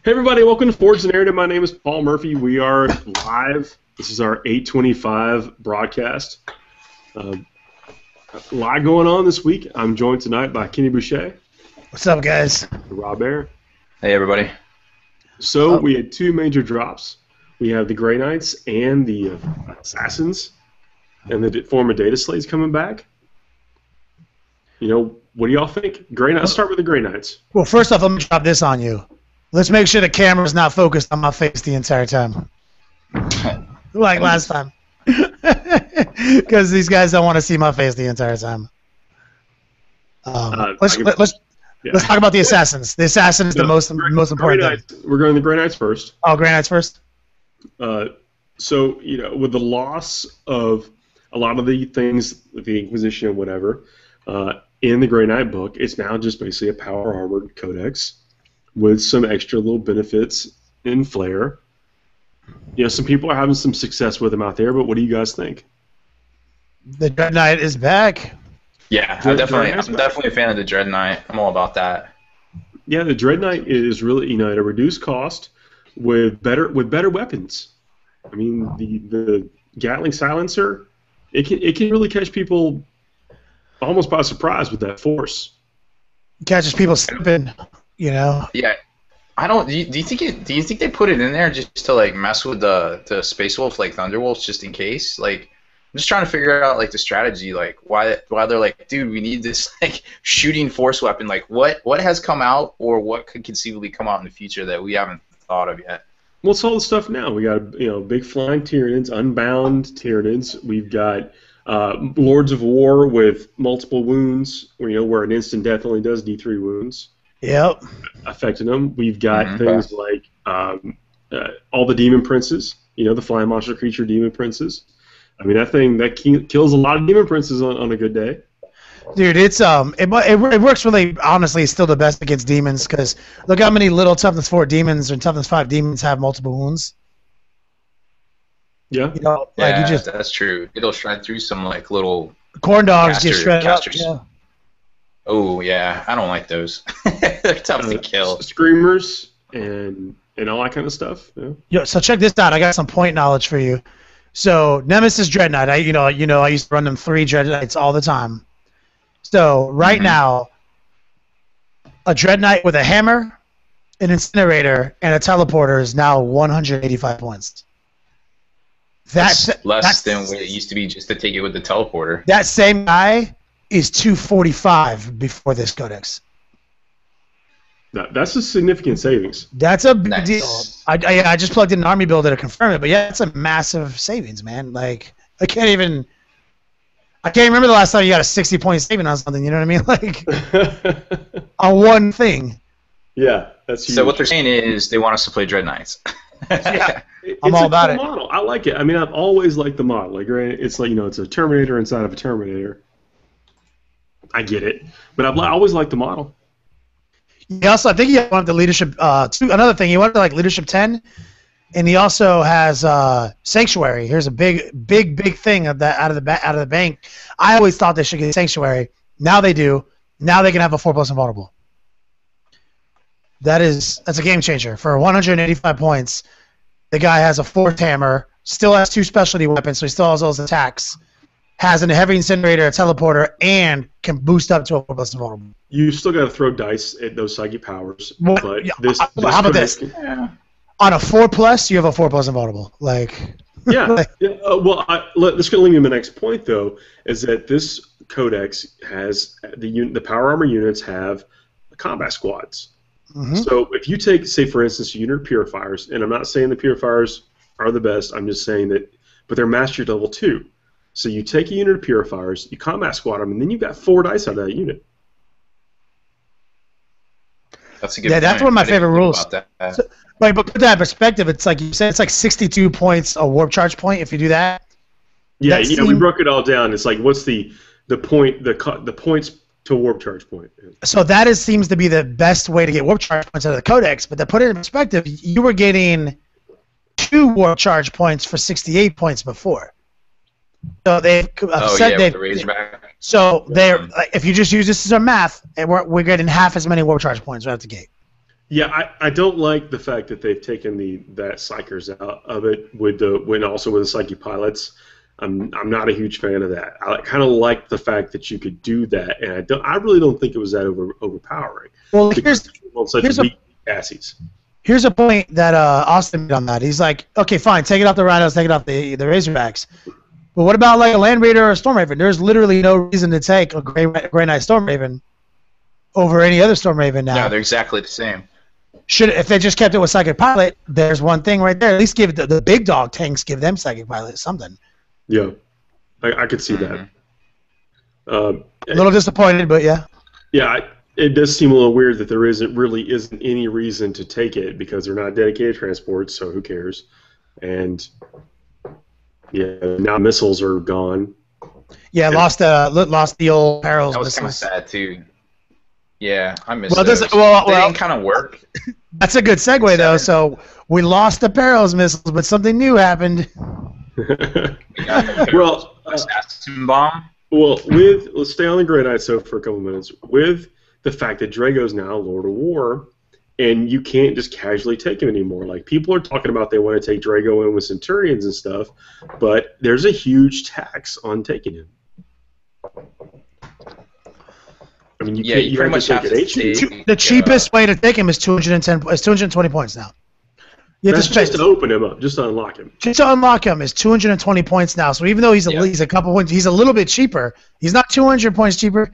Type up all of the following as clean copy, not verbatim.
Hey everybody, welcome to Forge the Narrative. My name is Paul Murphy. We are live. This is our 825 broadcast. A lot going on this week. I'm joined tonight by Kenny Boucher. What's up, guys? Rob Air. Hey everybody. So we had two major drops. We have the Grey Knights and the Assassins, and the former Data Slates coming back. You know, what do y'all think? Let's start with the Grey Knights. Well, first off, let me drop this on you. Let's make sure the camera's not focused on my face the entire time. Like last time. Because these guys don't want to see my face the entire time. Let's talk about the Assassins. The Assassin is the most important thing. We're going to the Grey Knights first. Oh, Grey Knights first? So, you know, with the loss of a lot of the things, like the Inquisition and whatever, in the Grey Knight book, it's now just basically a power armored codex with some extra little benefits in flair. You know, some people are having some success with them out there, but what do you guys think? The Dread Knight is back. Yeah, I'm definitely a fan of the Dread Knight. I'm all about that. Yeah, the Dread Knight is really, you know, at a reduced cost with better weapons. I mean, the Gatling silencer, it can really catch people almost by surprise with that force. Catches people slipping. You know? Yeah, I don't. Do you think they put it in there just to like mess with the Space Wolves, like Thunderwolves, just in case? Like, I'm just trying to figure out like the strategy, like why they're like, dude, we need this like shooting force weapon. Like, what has come out, or what could conceivably come out in the future that we haven't thought of yet? Well, it's all the stuff now. We got, you know, big flying Tyranids, unbound Tyranids. We've got Lords of War with multiple wounds, where an instant death only does D3 wounds. Yep. Affecting them. We've got things like all the Demon Princes, you know, the flying monster creature Demon Princes. I mean, that thing that kills a lot of Demon Princes on a good day. Dude, it's it works really. Honestly, it's still the best against demons because look how many little toughness 4 demons and toughness 5 demons have multiple wounds. Yeah. You know, yeah, like that's true. It'll shred through some like little corn dogs get shredded up. Yeah. Oh yeah, I don't like those. They're tough to kill. Screamers and all that kind of stuff. Yeah. Yo, so check this out. I got some point knowledge for you. So Nemesis Dread Knight, I used to run them 3 Dread Knights all the time. So right now, a Dread Knight with a hammer, an incinerator, and a teleporter is now 185 points. That's less than what it used to be just to take it with the teleporter. That same guy is 245 before this codex. That's a significant savings. That's a big deal. I just plugged in an army builder to confirm it, but yeah, it's a massive savings, man. Like I can't remember the last time you got a 60-point saving on something. You know what I mean? Like on one thing. Yeah, that's huge. So what they're saying is they want us to play Dread Knights. Yeah, I'm all about it. Model. I like it. I mean, I've always liked the model. Like, it's like, you know, it's a Terminator inside of a Terminator. I get it, but I always liked the model. He also, I think he wanted the leadership. Another thing, he wanted like leadership 10, and he also has sanctuary. Here's a big thing of that out of the bank. I always thought they should get sanctuary. Now they do. Now they can have a 4+ invulnerable. That's a game changer for 185 points. The guy has a 4th hammer, still has 2 specialty weapons, so he still has those attacks. Has a heavy incinerator, a teleporter, and can boost up to a 4+ invulnerable. You still got to throw dice at those psychic powers. Well, but yeah, how about this? On a 4+, you have a 4+ invulnerable. Like. Yeah. Well, let's go to my next point though. Is that this codex has the power armor units have combat squads. Mm-hmm. So if you take, say, for instance, a unit of purifiers, and I'm not saying the purifiers are the best. I'm just saying that, but they're mastery level 2. So you take a unit of purifiers, you combat squad them, and then you've got 4 dice out of that unit. That's a good point. That's one of my favorite rules. So, but put that in perspective, it's like you said, it's like 62 points a warp charge point if you do that. Yeah, we broke it all down. It's like what's the points to warp charge point. So that seems to be the best way to get warp charge points out of the codex. But to put it in perspective, you were getting 2 warp charge points for 68 points before. So they've said with the Razorback. So they're if you just use this as a math, we're getting half as many warp charge points right out the gate. Yeah, I don't like the fact that they've taken that Psychers out of it with the Psyche pilots. I'm not a huge fan of that. I kind of like the fact that you could do that, and I really don't think it was that overpowering. Well, here's weak chassis. Here's a point that Austin made on that. He's like, okay, fine, take it off the Rhinos, take it off the Razorbacks. But what about like a Land Raider or a Storm Raven? There's literally no reason to take a Grey Knight Storm Raven over any other Storm Raven now. Yeah, they're exactly the same. If they just kept it with Psychic Pilot, there's one thing right there. At least give the big dog tanks, give them Psychic Pilot, something. Yeah, I could see that. A little disappointed, but yeah. Yeah, it does seem a little weird that there isn't any reason to take it because they're not dedicated transports, so who cares? And yeah, now missiles are gone. Yeah, lost the old Perils. That was kind of sad too. Yeah, I miss those. They didn't kind of work. That's a good segue though. So we lost the Perils missiles, but something new happened. Well, assassin bomb. Well, let's stay on the Grey Knight for a couple minutes. With the fact that Drago's now Lord of War, and you can't just casually take him anymore. Like, people are talking about they want to take Drago in with Centurions and stuff, but there's a huge tax on taking him. I mean, you pretty much have to the cheapest way to take him is 220 points now. That's just to open him up, just to unlock him. Just to unlock him is 220 points now. So even though he's a couple points, he's a little bit cheaper. He's not 200 points cheaper.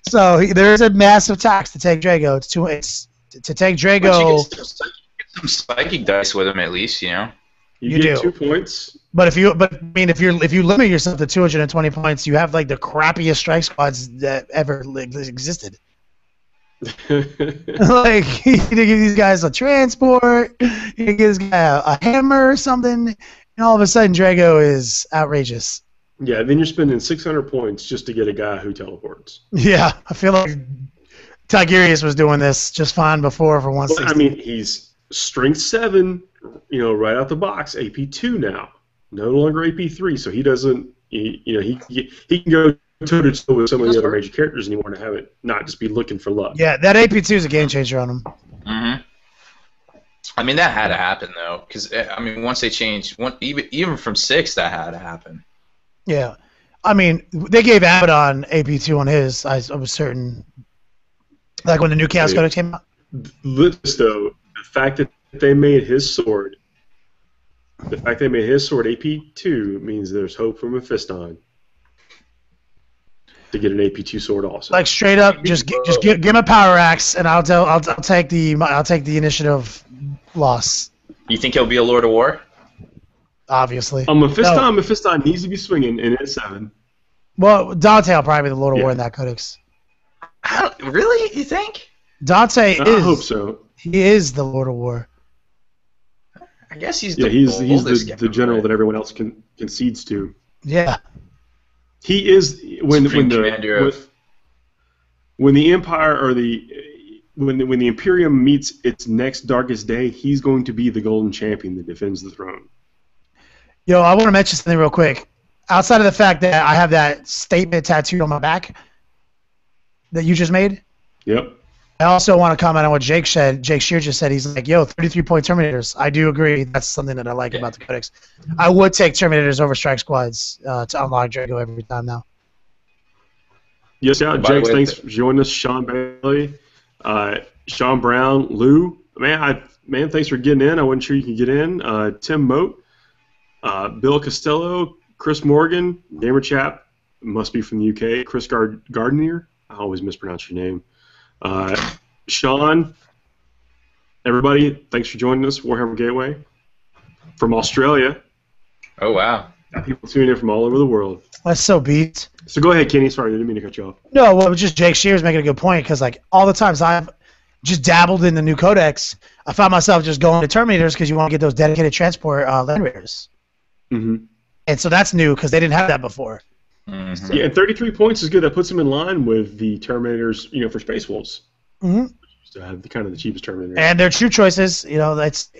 So there is a massive tax to take Drago. To take Drago. You get some psychic dice with him at least, you know. You get 2 points. But if you limit yourself to 220 points, you have like the crappiest strike squads that ever existed. Like, you give these guys a transport, you give this guy a hammer or something, and all of a sudden Drago is outrageous. Yeah, then you're spending 600 points just to get a guy who teleports. Yeah, I feel like Tigurius was doing this just fine before for 160. Well, I mean, he's strength 7, right out the box, AP 2 now, no longer AP 3, so he doesn't, he can go toe-to-toe with some of the other major characters anymore and have it not just be looking for luck. Yeah, that AP2 is a game changer on him. Mm-hmm. I mean, that had to happen, though, because, I mean, once they changed, even from 6, that had to happen. Yeah. I mean, they gave Abaddon AP2 on his, I was certain, like when the new Chaos Codex came out. Though, the fact that they made his sword AP2 means there's hope for Mephiston to get an AP2 sword also. Like, straight up, just give him a power axe, and I'll take the initiative loss. You think he'll be a Lord of War? Obviously. Mephiston needs to be swinging in S7. Well, Dante will probably be the Lord of War in that codex. Really? You think? Dante is. I hope so. He is the Lord of War. I guess he's he's the general that everyone else concedes to. Yeah. He is when the Empire or when the Imperium meets its next darkest day, he's going to be the golden champion that defends the throne. Yo, I want to mention something real quick. Outside of the fact that I have that statement tattooed on my back that you just made. Yep. I also want to comment on what Jake said. Jake Shear just said. He's like, yo, 33-point Terminators. I do agree. That's something that I like about the Codex. I would take Terminators over Strike Squads to unlock Drago every time now. Yes, yeah. Jake, thanks for joining us. Sean Bailey, Sean Brown, Lou. Man, thanks for getting in. I wasn't sure you could get in. Tim Moat, Bill Costello, Chris Morgan, Gamer Chap, must be from the UK. Chris Gardner. I always mispronounce your name. Sean, everybody, thanks for joining us. Warhammer Gateway from Australia. Oh, wow. Got people tuning in from all over the world. That's so beat. So go ahead, Kenny. Sorry, I didn't mean to cut you off. No, well, just Jake Shear's making a good point because, like, all the times I've just dabbled in the new Codex, I found myself just going to Terminators because you want to get those dedicated transport Land Raiders. Mm-hmm. And so that's new because they didn't have that before. Mm-hmm. Yeah, and 33 points is good. That puts them in line with the Terminators, for Space Wolves. Mm-hmm. To have kind of the cheapest Terminator. And they're true choices. That's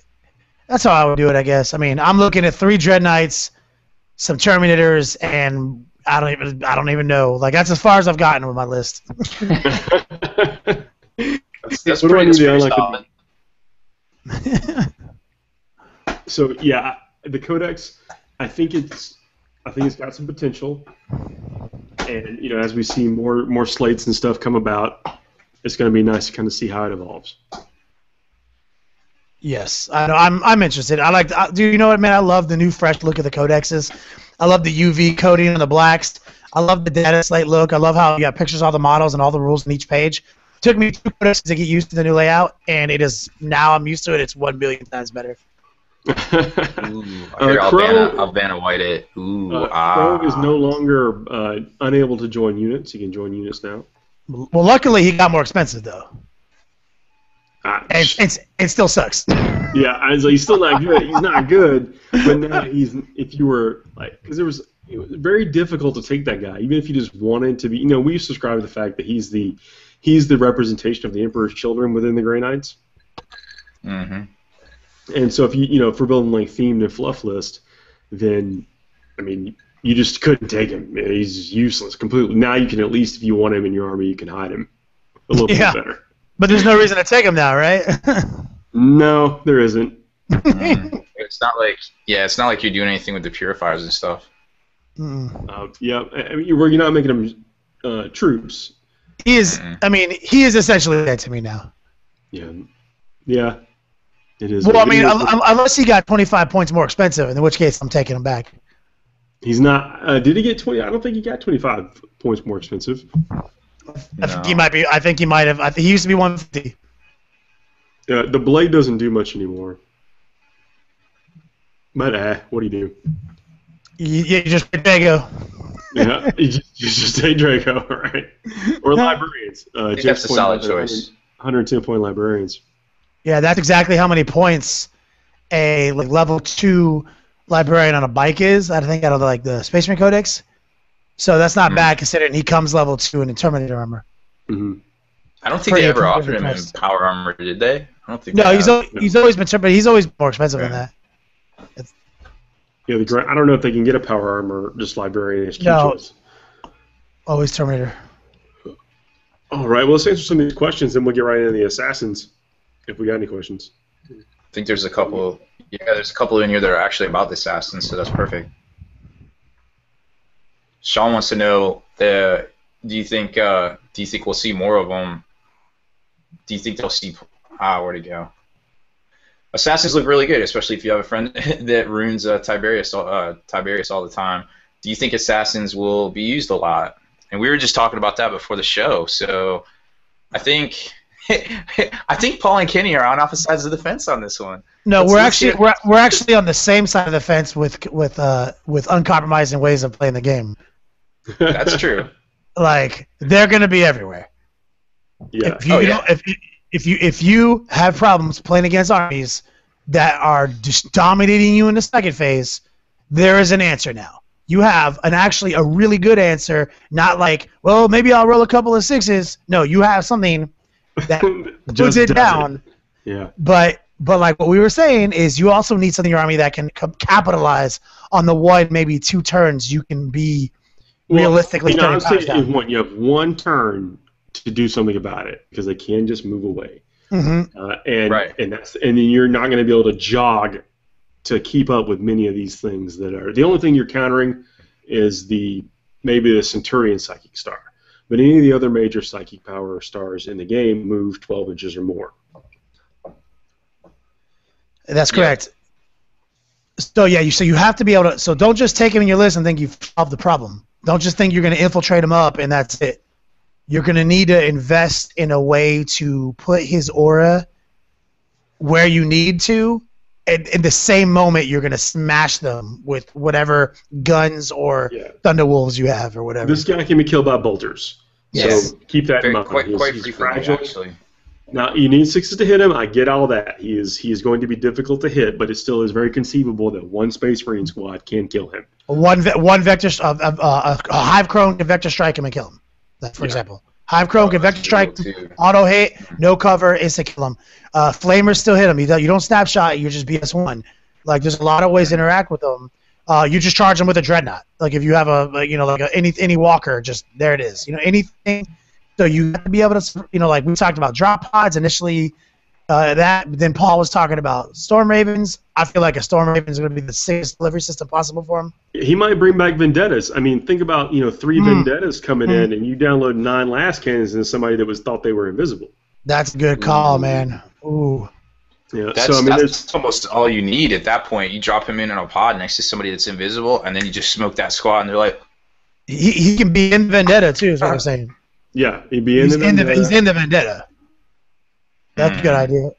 how I would do it, I guess. I mean, I'm looking at 3 Dread Knights, some Terminators, and I don't even know. Like, that's as far as I've gotten with my list. that's what do I need to pretty unlock? solid. So yeah, the Codex, I think it's got some potential, and as we see more slates and stuff come about, it's going to be nice to kind of see how it evolves. Yes, I know. I'm interested. Do you know what, man? I love the new fresh look of the codexes. I love the UV coating on the blacks. I love the data slate look. I love how you got pictures of all the models and all the rules in each page. It took me 2 codexes to get used to the new layout, and now I'm used to it. It's 1 billion times better. I'll Vanna White it. Crow is no longer unable to join units. He can join units now. Well, luckily he got more expensive though. And it still sucks. Yeah, he's still not good. He's not good, but now if you were because it was very difficult to take that guy, even if you just wanted to be. We subscribe to the fact that he's the representation of the Emperor's children within the Grey Knights. Mm-hmm. And so if if we're building themed and fluff list, then you just couldn't take him. He's useless completely. Now you can at least, if you want him in your army, you can hide him a little bit better. But there's no reason to take him now, right? No, there isn't. It's not like you're doing anything with the purifiers and stuff. Yeah, you're not making him troops. He is. He is essentially dead to me now. Yeah. It is. Well, unless he got 25 points more expensive, in which case I'm taking him back. He's not. Did he get 20? I don't think he got 25 points more expensive. I think he might be. I think he might have. I think he used to be 150. The blade doesn't do much anymore. But what do you do? You just pick Drago. Yeah, you just take Draco, right? Or librarians. That's a solid choice. 110-point librarians. Yeah, that's exactly how many points a level 2 librarian on a bike is. I think out of the Space Marine Codex. So that's not bad considering he comes level 2 in the Terminator armor. Mm-hmm. I don't think they ever offered him in power armor, did they? I don't think. No, he's always been, but he's always more expensive than that. Yeah, I don't know if they can get a power armor just librarian as choice. Always Terminator. All right, well, let's answer some of these questions, then we'll get right into the assassins. If we got any questions. I think there's a couple. Yeah, there's a couple in here that are actually about the assassins, so that's perfect. Sean wants to know: do you think we'll see more of them? Do you think they'll see? Where'd it go? Assassins look really good, especially if you have a friend that runes Tiberius all the time. Do you think assassins will be used a lot? And we were just talking about that before the show, so I think Paul and Kenny are on opposite sides of the fence on this one. No, we're actually on the same side of the fence with uncompromising ways of playing the game. That's true. They're going to be everywhere. Yeah. If you have problems playing against armies that are just dominating you in the second phase, there is an answer now. You have actually a really good answer, not well, maybe I'll roll a couple of 6s. No, you have something that puts it down. Yeah. But what we were saying is you also need something in your army that can capitalize on the 1, maybe 2 turns you can be realistically. I'm saying you have 1 turn to do something about it because they can just move away. Mm-hmm. And then you're not going to be able to jog to keep up with many of these things that are. The only thing you're countering is maybe the Centurion Psychic Star. But any of the other major psychic power stars in the game move 12 inches or more. That's correct. Yeah. So you have to be able to. So don't just take him in your list and think you've solved the problem. Don't just think you're going to infiltrate him up and that's it. You're going to need to invest in a way to put his aura where you need to. And in the same moment, you're going to smash them with whatever guns or Thunderwolves you have or whatever. This guy can be killed by bolters. Yes. So keep that in mind. He's fragile. Actually. Now, you need 6s to hit him. I get all that. He is going to be difficult to hit, but it still is very conceivable that 1 Space Marine squad can kill him. One Vector, a Hive Crone can Vector Strike him and kill him. For example. Hive Crone can Vector Strike, auto hit, no cover, instant kill him. Flamers still hit him. You don't snapshot, you just BS1. There's a lot of ways to interact with them. You just charge them with a Dreadnought. If you have any walker, just there it is. Anything So you have to be able to, like we talked about drop pods initially. Then Paul was talking about Storm Ravens. I feel like a Storm Raven is going to be the sickest delivery system possible for him. He might bring back Vendettas. I mean, think about 3 Vendettas coming in, and you download 9 last cannons and somebody that thought they were invisible. That's a good call, man. Ooh. Yeah. That's almost all you need at that point. You drop him in a pod next to somebody that's invisible, and then you just smoke that squad, and they're like, he can be in Vendetta too. Is what I'm saying. Yeah, he'd be in the Vendetta. He's in the Vendetta. That's a good idea.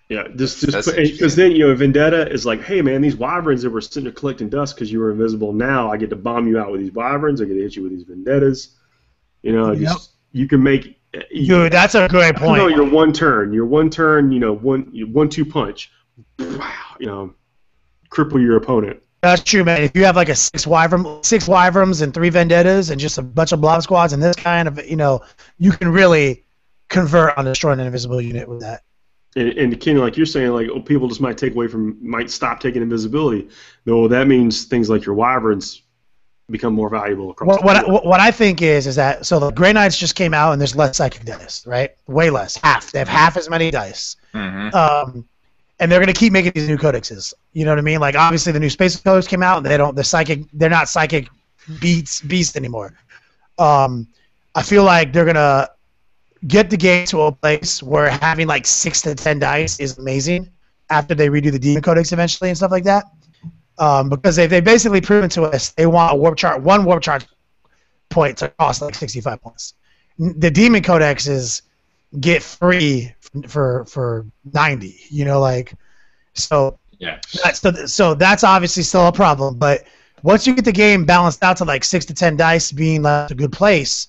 Yeah, because then Vendetta is like, hey man, these wyverns that were sitting there collecting dust because you were invisible. Now I get to bomb you out with these wyverns. I get to hit you with these Vendettas. You can make. Dude, that's a great point. Your one turn, 1-2 punch. Wow, cripple your opponent. That's true, man. If you have like a 6 wyverns and 3 vendettas and just a bunch of blob squads and this kind of, you can really convert on destroying an invisible unit with that. And Kenny, like you're saying, like people just might stop taking invisibility. No, that means things like your wyverns become more valuable across the board. What I think is that so the Grey Knights just came out and there's less psychic dice, right? Way less, half. They have half as many dice. Mm-hmm. And they're gonna keep making these new codexes. You know what I mean? Like obviously the new Space Codex came out and they're not psychic beasts anymore. I feel like they're gonna get the game to a place where having like 6 to 10 dice is amazing after they redo the Demon Codex eventually and stuff like that. Because they've basically proven to us they want a one warp chart point to cost like 65 points. The Demon Codexes get free for 90. So yeah. So that's obviously still a problem. But once you get the game balanced out to like 6 to 10 dice being like a good place,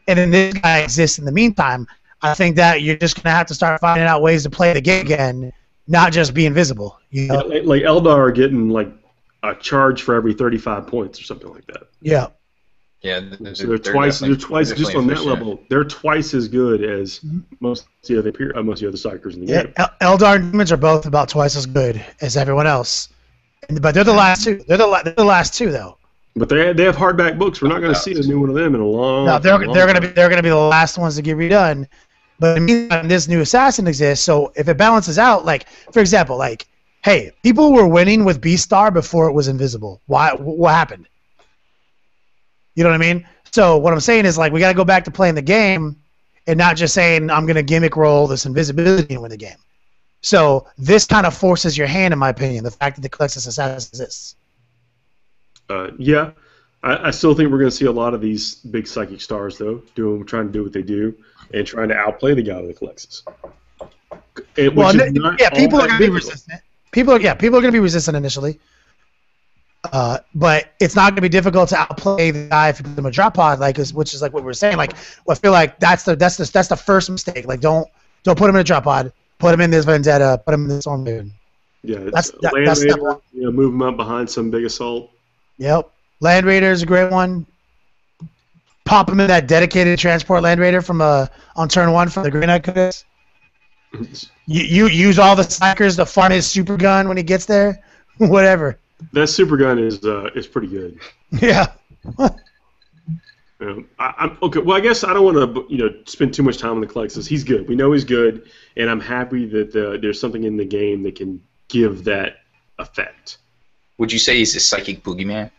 and then this guy exists in the meantime, I think that you're just gonna have to start finding out ways to play the game again, not just be invisible. Like Eldar are getting like a charge for every 35 points or something like that. Yeah. Yeah. So they're twice just on that level. They're twice as good as most of the other psychers in the game. Eldar and Demons are both about twice as good as everyone else, but they're the last two. They're the last two though. But they have hardback books. We're not going to see a new one of them in a long. No, they're going to be the last ones to get redone. But in the meantime, this new assassin exists. So if it balances out, like for example, like hey, people were winning with Beastar before it was invisible. Why? What happened? You know what I mean? So what I'm saying is like we got to go back to playing the game, and not just saying I'm going to gimmick roll this invisibility and win the game. So this kind of forces your hand, in my opinion. The fact that the Colossus Assassin exists. Yeah, I still think we're going to see a lot of these big psychic stars though, trying to do what they do and trying to outplay the guy with the Colossus. People are going to be resistant. People are going to be resistant initially, but it's not going to be difficult to outplay the guy if you put them in a drop pod, which is like what we're saying. Like, I feel like that's the first mistake. Like, don't put him in a drop pod. Put him in this Vendetta. Put him in this Storm Raven. Yeah, that's step one. Move him up behind some big assault. Yep, Land Raider is a great one. Pop him in that dedicated transport Land Raider from on turn 1 from the Green Knight Codex. You use all the psychers to farm his super gun when he gets there, whatever. That super gun is pretty good. Yeah. I'm okay. Well, I guess I don't want to spend too much time on the Colossus. He's good. We know he's good, and I'm happy that there's something in the game that can give that effect. Would you say he's a psychic boogeyman?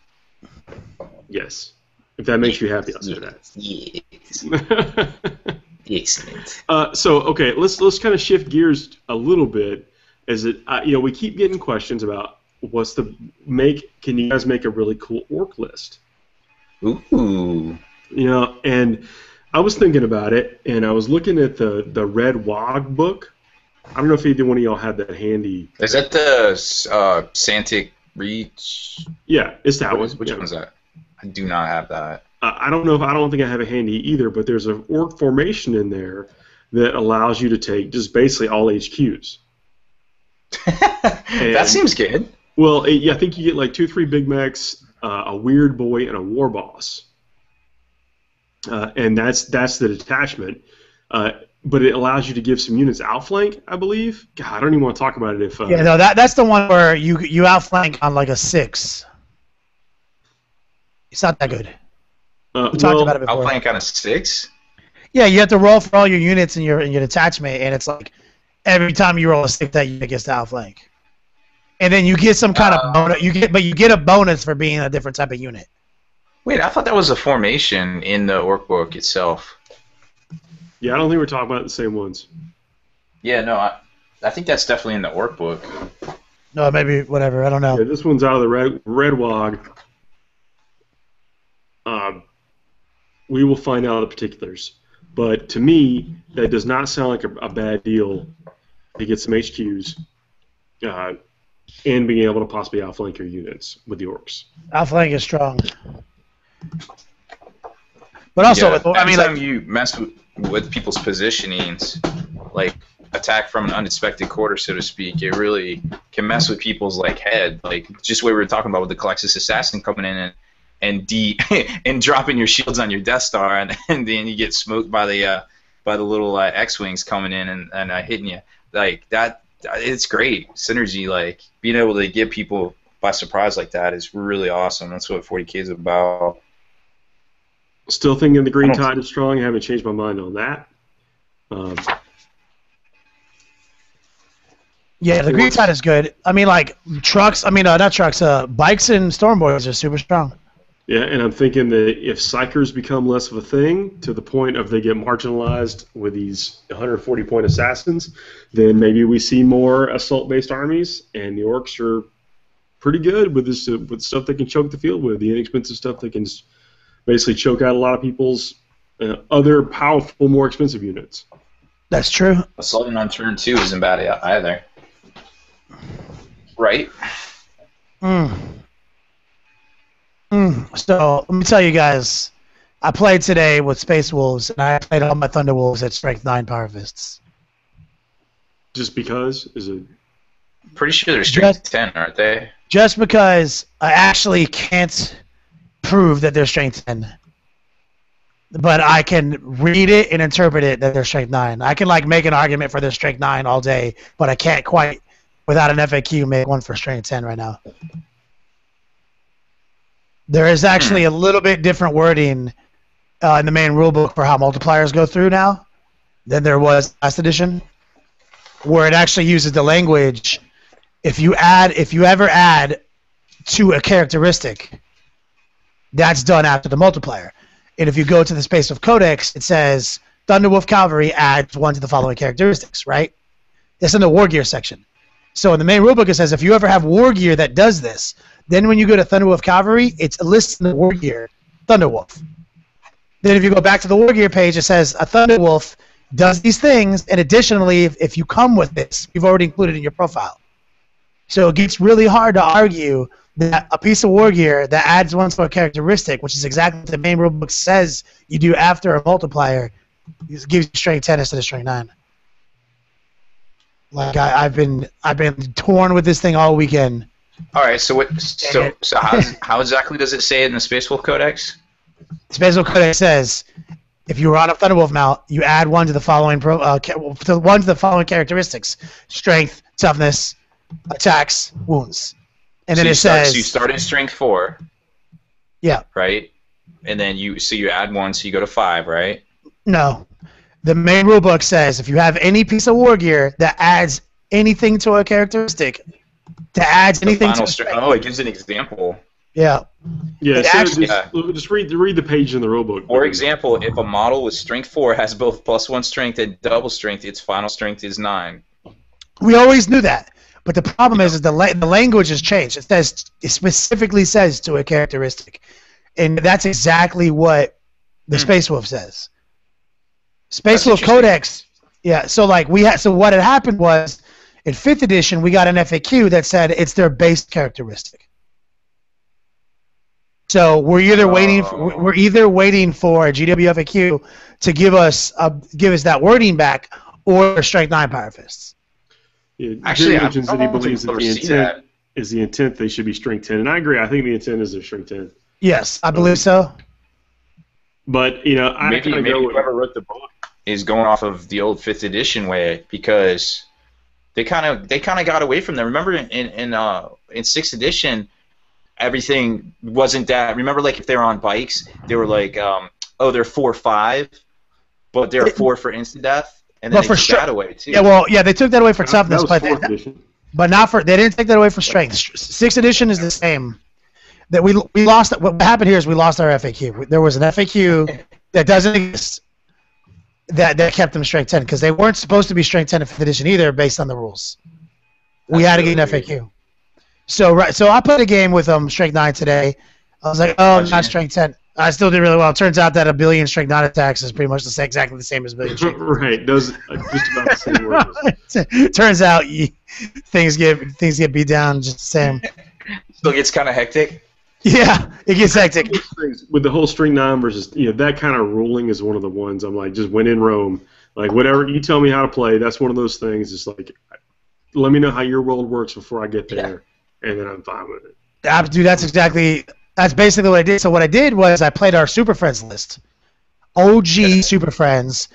Yes. If that makes you happy, I'll say that. Yes. Excellent. So okay, let's kind of shift gears a little bit. We keep getting questions about can you guys make a really cool orc list? Ooh. And I was thinking about it, and I was looking at the Red Wog book. I don't know if either one of y'all had that handy. Is that the Santic Reach? Yeah, it's that one. Which one's that? I do not have that. I don't think I have it handy either, but there's an orc formation in there that allows you to take just basically all HQs. That seems good. Well, I think you get like 2-3 big mechs, a weird boy, and a war boss. And that's the detachment. But it allows you to give some units outflank, I believe. God, I don't even want to talk about it if. That's the one where you outflank on like a 6. It's not that good. We talked about it before. Outflank on a 6? Yeah, you have to roll for all your units and your detachment, and it's like every time you roll a 6, that unit gets to outflank. And then you get some kind of bonus. You get a bonus for being a different type of unit. Wait, I thought that was a formation in the orc book itself. Yeah, I don't think we're talking about the same ones. Yeah, no, I think that's definitely in the orc book. No, maybe whatever. I don't know. Yeah, this one's out of the red wog. We will find out the particulars. But to me, that does not sound like a bad deal to get some HQs and being able to possibly outflank your units with the orcs. Outflank is strong. But also, yeah, I mean, anytime you mess with people's positionings, like attack from an unexpected quarter, so to speak, it really can mess with people's like head. Like just what we were talking about with the Colexis Assassin coming in and dropping your shields on your Death Star, and then you get smoked by the little X-wings coming in and hitting you. Like that, it's great synergy. Like being able to get people by surprise like that is really awesome. That's what 40K is about. Still thinking the Green Tide is strong. I haven't changed my mind on that. Yeah, the Green Tide is good. I mean, like trucks. I mean, not trucks. Bikes and Stormboys are super strong. Yeah, and I'm thinking that if Psychers become less of a thing to the point of they get marginalized with these 140-point assassins, then maybe we see more assault-based armies, and the orcs are pretty good with this with stuff they can choke the field with, the inexpensive stuff they can basically choke out a lot of people's other powerful, more expensive units. That's true. Assaulting on turn 2 isn't bad either. Right? So, let me tell you guys, I played today with Space Wolves, and I played all my Thunder Wolves at Strength 9 Power Fists. Just because? Is it? Pretty sure they're Strength 10, aren't they? Just because I actually can't prove that they're Strength 10. But I can read it and interpret it that they're Strength 9. I can, like, make an argument for their Strength 9 all day, but I can't quite, without an FAQ, make one for Strength 10 right now. There is actually a little bit different wording in the main rulebook for how multipliers go through now than there was last edition, where it actually uses the language, if you ever add to a characteristic, that's done after the multiplier. And if you go to the Space Wolf Codex, it says Thunderwolf Cavalry adds 1 to the following characteristics, right? It's in the War Gear section. So in the main rulebook, it says if you ever have War Gear that does this, then when you go to Thunderwolf Cavalry, it's listed in the War Gear Thunderwolf. Then if you go back to the War Gear page, it says a Thunderwolf does these things, and additionally, if you come with this, you've already included in your profile. So it gets really hard to argue that a piece of War Gear that adds 1 to a characteristic, which is exactly what the main rulebook says you do after a multiplier, gives you Strength 10 instead of Strength 9. Like I've been torn with this thing all weekend. All right, so how exactly does it say it in the Space Wolf Codex? The Space Wolf Codex says if you were on a Thunderwolf mount, you add 1 to the following 1 to the following characteristics: strength, toughness, attacks, wounds. And then it says so you start at Strength 4. Yeah. Right, and then you add 1, so you go to 5, right? No. The main rulebook says if you have any piece of War Gear that adds anything to a characteristic, it gives an example. Yeah. Yeah. Just read the page in the rulebook. For example, if a model with Strength 4 has both +1 strength and double strength, its final strength is 9. We always knew that, but the problem is the language has changed. It specifically says to a characteristic, and that's exactly what the Space Wolf says. Space Wolf Codex. Yeah. So like what had happened was, in 5th edition, we got an FAQ that said it's their base characteristic. So we're either waiting for a GW FAQ to give us that wording back, or Strength 9 Power Fists. Yeah, actually, mentions that he believes that the intent is the intent they should be Strength 10, and I agree. I think the intent is their Strength 10. Yes, I believe so. But maybe whoever wrote the book is going off of the old 5th edition way, because they kind of got away from them. Remember in 6th edition, everything wasn't that. Remember, like if they were on bikes, they were like, they're 4-5. but there are 4 for instant death, and then they took that away too. Yeah, well, yeah, they took that away for toughness, that was 4th edition. But not for. They didn't take that away for strength. 6th edition is the same. That we lost. What happened here is we lost our FAQ. There was an FAQ that doesn't exist. That kept them strength 10 because they weren't supposed to be strength 10 in 5th edition either, based on the rules. We had to get an FAQ. So I played a game with strength 9 today. I was like, oh, not strength 10. I still did really well. It turns out that 1 billion strength 9 attacks is pretty much exactly the same as 1 billion strength. Right, those just about the same words. Turns out things get beat down just the same. Still gets kind of hectic. Yeah, it gets hectic. With the whole string 9 versus that kind of ruling is one of the ones I'm like, just when in Rome, like whatever you tell me how to play, that's one of those things. It's like, let me know how your world works before I get there, and then I'm fine with it. Dude, that's basically what I did. So what I did was I played our Super Friends list, OG Super Friends,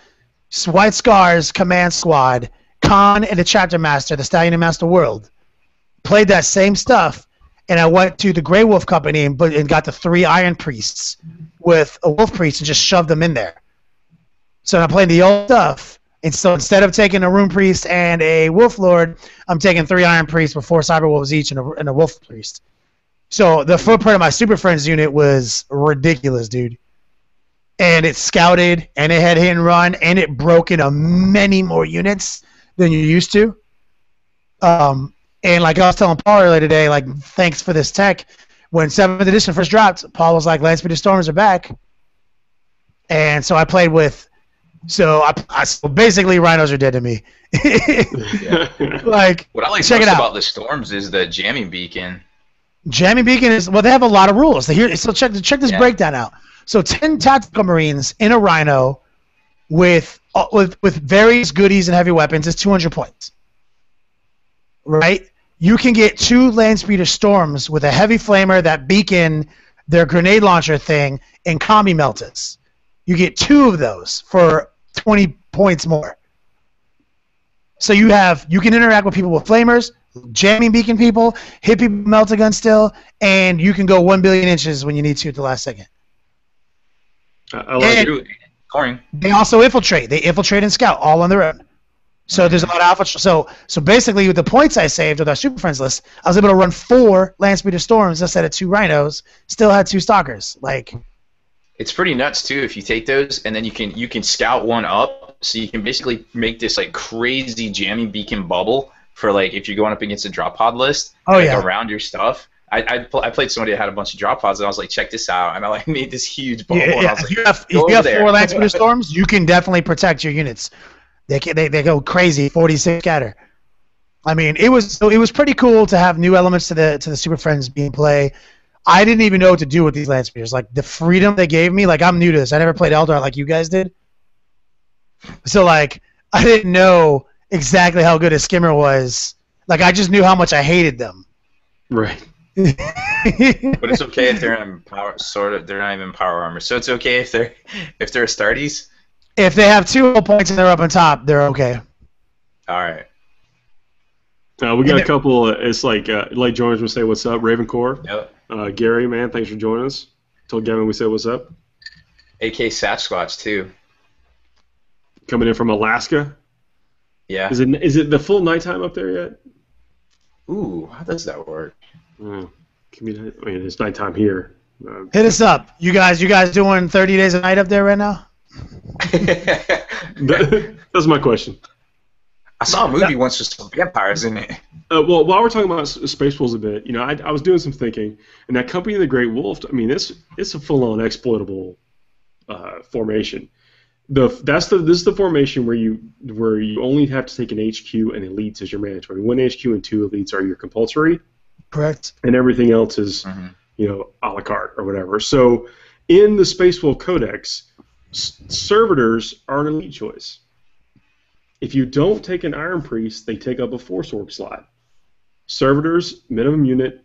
White Scars Command Squad, Khan and the Chapter Master, the Stallion and Master World. Played that same stuff. And I went to the Grey Wolf Company and got the 3 Iron Priests with a Wolf Priest and just shoved them in there. So I'm playing the old stuff. And so instead of taking a Rune Priest and a Wolf Lord, I'm taking 3 Iron Priests with 4 Cyber Wolves each and a Wolf Priest. So the footprint of my Super Friends unit was ridiculous, dude. And it scouted, and it had hit and run, and it broke into many more units than you used to. And like I was telling Paul earlier today, like, thanks for this tech. When 7th edition first dropped, Paul was like, Landspeeder Storms are back. And so I played with, so basically rhinos are dead to me. Like, what I like check most it out. about the Storms is the jamming beacon. Jamming beacon is, well, they have a lot of rules. So check this breakdown out. So 10 tactical marines in a rhino with various goodies and heavy weapons is 200 points. Right? You can get 2 Landspeeder Storms with a heavy flamer, that beacon, their grenade launcher thing, and combi meltas. You get 2 of those for 20 points more. So you can interact with people with flamers, jamming beacon people, hit people with melt-a-gun still, and you can go 1 billion inches when you need to at the last second. I like it. They also infiltrate. They infiltrate and scout all on their own. So there's a lot of alpha. So basically, with the points I saved with our Super Friends list, I was able to run 4 Landspeeder Storms instead of 2 Rhinos. Still had 2 Stalkers. Like, it's pretty nuts too if you take those and then you can scout one up, so you can basically make this like crazy jamming beacon bubble for like if you're going up against a drop pod list. Around your stuff. I played somebody that had a bunch of drop pods and I was like, check this out, and I like made this huge bubble. Yeah. And I was like, if you have 4 Landspeeder Storms, you can definitely protect your units. They go crazy, 46 scatter. I mean, it was pretty cool to have new elements to the Super Friends being play. I didn't even know what to do with these Landspeeders. Like, the freedom they gave me, like, I'm new to this. I never played Eldar like you guys did. So, like, I didn't know exactly how good a skimmer was. Like, I just knew how much I hated them. Right. But it's okay if they're in power. They're not even power armor. So it's okay if they're Astartes. If they have 2 hull points and they're up on top, they're okay. All right. We got a couple. It's like Jones would say, "What's up, Ravencore?" Yep. Gary, man, thanks for joining us. Told Gavin we said, "What's up?" AK Sasquatch too. Coming in from Alaska. Yeah. Is it the full nighttime up there yet? Ooh, how does that work? It's nighttime here. Hit us up. You guys doing 30 days a night up there right now? That's my question. I saw a movie once with some vampires in it. Well, while we're talking about Space Wolves a bit, I was doing some thinking, and that Company of the Great Wolf, I mean, it's a full-on exploitable formation. This is the formation where you only have to take an HQ and elites as your mandatory. 1 HQ and 2 elites are your compulsory. Correct. And everything else is, a la carte or whatever. So in the Space Wolf Codex, servitors are an elite choice. If you don't take an Iron Priest, they take up a Force Orc slot. Servitors, minimum unit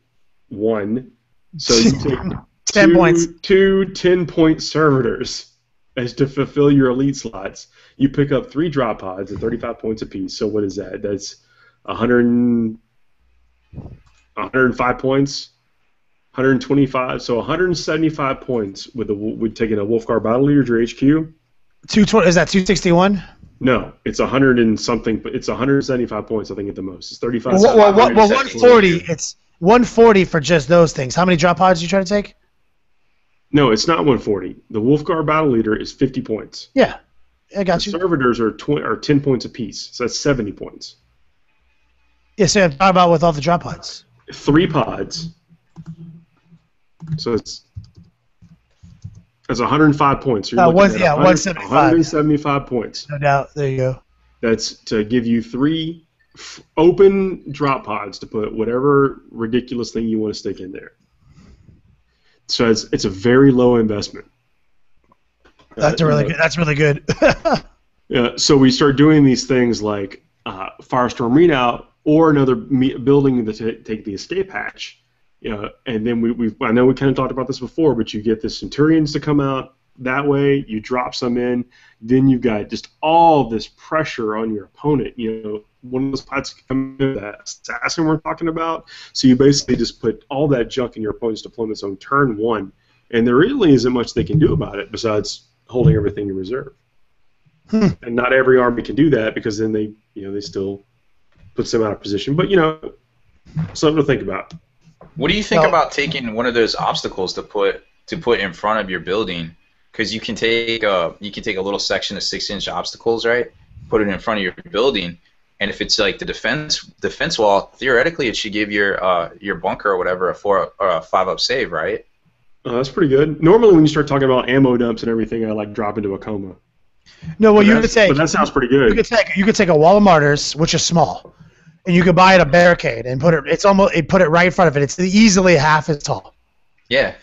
1. So you take 10 points. 2 10-point servitors as to fulfill your elite slots. You pick up 3 drop pods at 35 points apiece. So what is that? That's 105 points, 125. So 175 points with taking a Wolfgar Battle Leader, your HQ, 220, is that 261? No, it's 100 and something. But it's 175 points, I think, at the most. It's 35. Well, 140. It's 140 for just those things. How many drop pods do you try to take? No, it's not 140. The Wolfgar Battle Leader is 50 points. Yeah, I got the you. Servitors are 10 points apiece, so that's 70 points. Yeah, so I'm talking about with all the drop pods. 3 pods. So it's 105 points. So you're looking at 175. 175 points. No doubt. There you go. That's to give you 3 open drop pods to put whatever ridiculous thing you want to stick in there. So it's a very low investment. That's really good. That's really good. Yeah. So we start doing these things like Firestorm Readout or another building to take the escape hatch. And then I know we kind of talked about this before, but you get the Centurions to come out that way. You drop some in, then you've got just all this pressure on your opponent. One of those pods come in, that assassin we're talking about. So you basically just put all that junk in your opponent's deployments on turn 1, and there really isn't much they can do about it besides holding everything in reserve. And not every army can do that because then they still puts them out of position. But something to think about. What do you think about taking one of those obstacles to put in front of your building? Because you can take a little section of 6-inch obstacles, right? Put it in front of your building, and if it's like the defense wall, theoretically it should give your bunker or whatever a 4 or a 5-up save, right? That's pretty good. Normally, when you start talking about ammo dumps and everything, I drop into a coma. No, well, you could take. But that sounds pretty good. You could take a wall of martyrs, which is small, and you could buy it a barricade and put it right in front of it. It's easily half as tall. Yeah,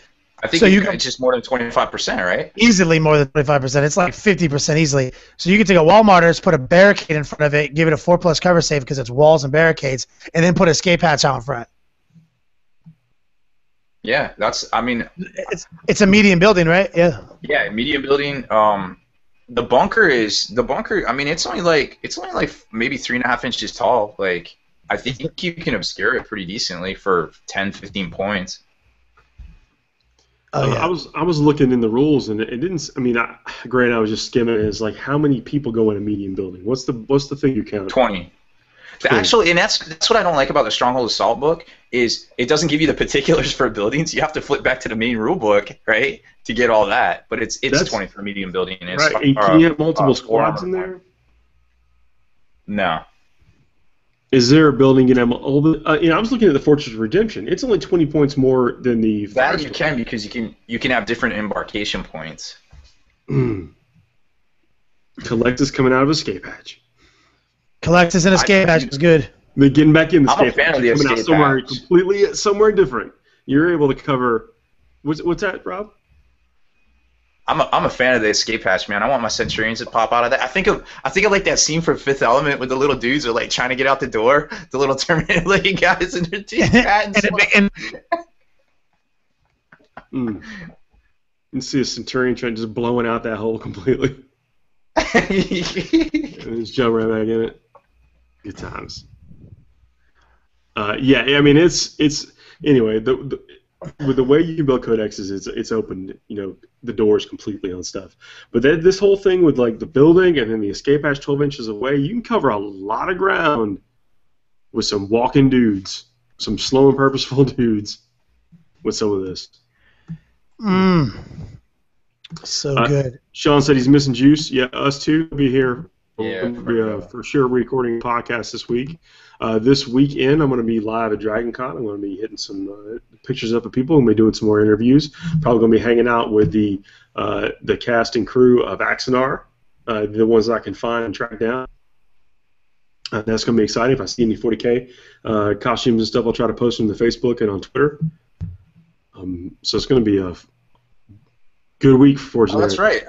I think it's just more than 25%, right? Easily more than 25%. It's like 50% easily. So you could take a wall martyrs, put a barricade in front of it, give it a 4+ cover save because it's walls and barricades, and then put escape hatch out in front. Yeah, it's a medium building, right? Yeah. Yeah, medium building. The bunker. I mean, it's only like maybe 3.5 inches tall. Like, I think you can obscure it pretty decently for 10, 15 points. Oh, yeah. I was looking in the rules and it didn't. I mean, granted, I was just skimming. It's like how many people go in a medium building? What's the thing you count? 20. Actually, and that's what I don't like about the Stronghold Assault book is it doesn't give you the particulars for buildings. You have to flip back to the main rule book, right, to get all that. But it's 20 for medium building. And right. And can you have multiple squads in there? No. Is there a building in I was looking at the Fortress of Redemption. It's only 20 points more than the. That you can because you can have different embarkation points. Collectus coming out of escape hatch. Collectus and escape hatch is good. They're getting back in the escape hatch. I'm a fan of the escape hatch. Somewhere different. You're able to cover. What's that, Rob? I'm a fan of the escape hatch, man. I want my Centurions to pop out of that. I think of like that scene from Fifth Element with the little dudes are like trying to get out the door, the little Terminator looking guys in their teeth. You see a Centurion trying just blowing out that hole completely. And just jump right back in it. Good times. Yeah, I mean it's anyway. With the way you can build codexes, it's opened the doors completely on stuff. But this whole thing with like the building and then the escape hatch 12 inches away, you can cover a lot of ground with some walking dudes, some slow and purposeful dudes with some of this. So good. Sean said he's missing Juice. Yeah, us too. We'll be here. Yeah, we'll be for sure recording a podcast this week. This weekend, I'm going to be live at DragonCon. I'm going to be hitting some pictures up of people. I'm going to be doing some more interviews. Probably going to be hanging out with the cast and crew of Axanar, the ones that I can find and track down. That's going to be exciting. If I see any 40K costumes and stuff, I'll try to post them to Facebook and on Twitter. So it's going to be a good week for us. Oh, that's right.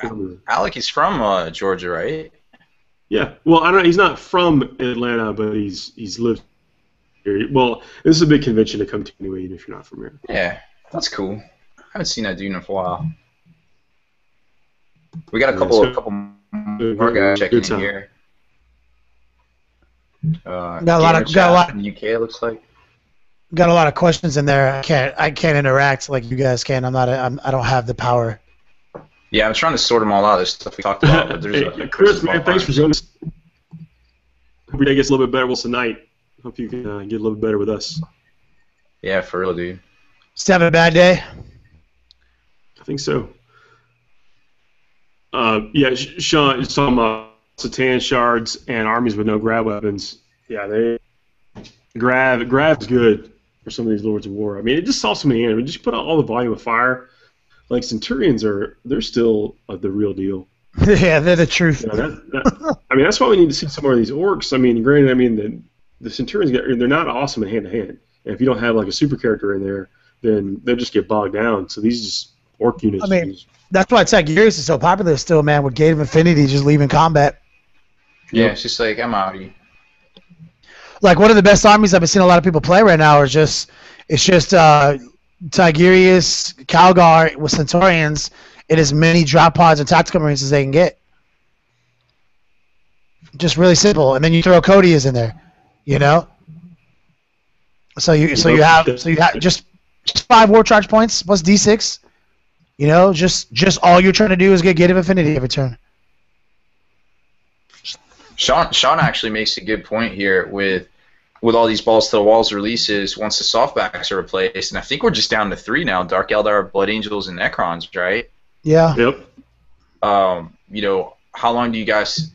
Alec is from Georgia, right? Yeah. Well, I don't know. He's not from Atlanta, but he's lived here. Well, this is a big convention to come to anyway, even if you're not from here. Yeah, that's cool. I haven't seen that dude in a while. We got a couple more guys checking in here. Got a lot in the UK. It looks like. Got a lot of questions in there. I can't interact like you guys can. I don't have the power. Yeah, I'm trying to sort them all out. There's stuff we talked about. But Hey, Chris, man, thanks for joining us. Hope your day gets a little bit better with us tonight. Hope you can get a little bit better with us. Yeah, for real, dude. Just having a bad day? I think so. Yeah, Sean is talking about Satan shards and armies with no grab weapons. Yeah, Grav's good for some of these Lords of War. I mean, it just saw so many enemies. Just put out all the volume of fire. Like Centurions they're still the real deal. Yeah, they're the truth. I mean, that's why we need to see some more of these orcs. I mean, granted, the Centurions they're not awesome in hand to hand. And if you don't have like a super character in there, then they'll just get bogged down. So these just orc units. I mean, that's why Tigurius is so popular still, man. With Gate of Infinity just leaving combat. Yeah, it's just like I'm out of here. Like one of the best armies I've been seeing a lot of people play right now is just Tigurius, Calgar with Centaurians, and as many drop pods and tactical marines as they can get. Just really simple, and then you throw Codius in there, you know. So you have just 5 war charge points plus D6. You know, just all you're trying to do is get Gate of Infinity every turn. Sean actually makes a good point here with all these balls to the walls releases once the softbacks are replaced, and I think we're just down to 3 now: Dark Eldar, Blood Angels, and Necrons, right? Yeah. Yep. You know, how long do you guys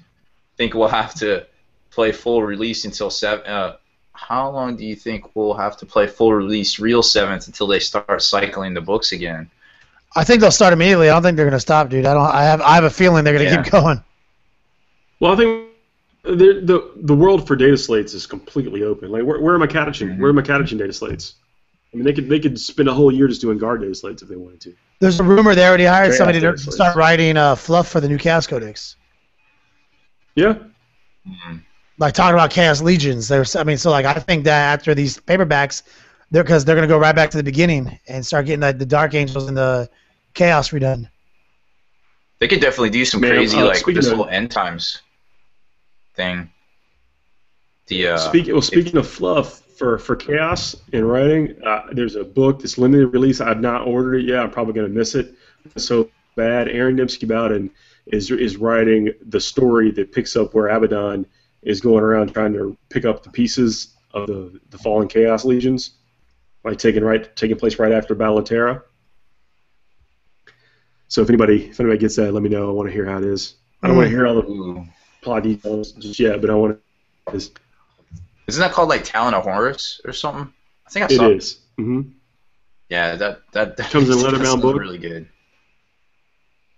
think we'll have to play full release until 7? How long do you think we'll have to play full release real 7th until they start cycling the books again? I think they'll start immediately. I don't think they're going to stop, dude. I have a feeling they're going to keep going. Well, I think the world for data slates is completely open. Like, where am I catching? Mm-hmm. Where am I catching data slates? I mean, they could spend a whole year just doing guard data slates if they wanted to. There's a rumor they already hired Straight somebody out to data start writing fluff for the new Chaos Codex. Yeah. Mm-hmm. Like talking about Chaos Legions. I think that after these paperbacks, because they're going to go right back to the beginning and start getting the Dark Angels and the Chaos redone. They could definitely do some crazy this whole end times thing. Speaking of fluff for Chaos and writing, there's a book that's limited release. I've not ordered it yet. I'm probably going to miss it. It's so bad. Aaron Dembski-Bowden is writing the story that picks up where Abaddon is going around trying to pick up the pieces of the fallen Chaos Legions, like taking place right after Battle of Terra. So if anybody gets that, let me know. I want to hear how it is. I don't want to hear all the plot details just yet, but I want to. Isn't that called like Talon of Horus or something? I think I saw it. It is. Mm-hmm. Yeah, that comes in a letterbound book. Really good.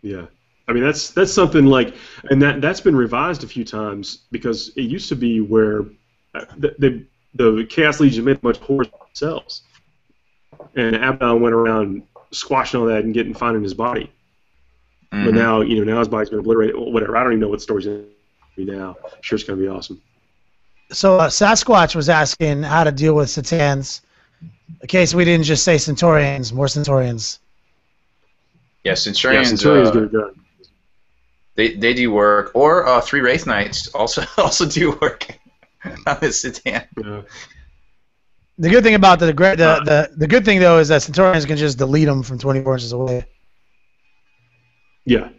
Yeah. I mean, that's something like, and that's been revised a few times because it used to be where the Chaos Legion made a bunch of Horus themselves, and Abaddon went around squashing all that and finding his body. Mm-hmm. But now his body's been obliterated. Whatever. I don't even know what the story's going to be now. I'm sure it's going to be awesome. So Sasquatch was asking how to deal with Satans. In case we didn't just say Centaurians, more Centaurians. Yeah, Centurions. Get it done. They do work, or 3 Wraith Knights also do work on the Satan. Yeah. The good thing about the good thing though is that Centaurians can just delete them from 24 inches away. Yeah.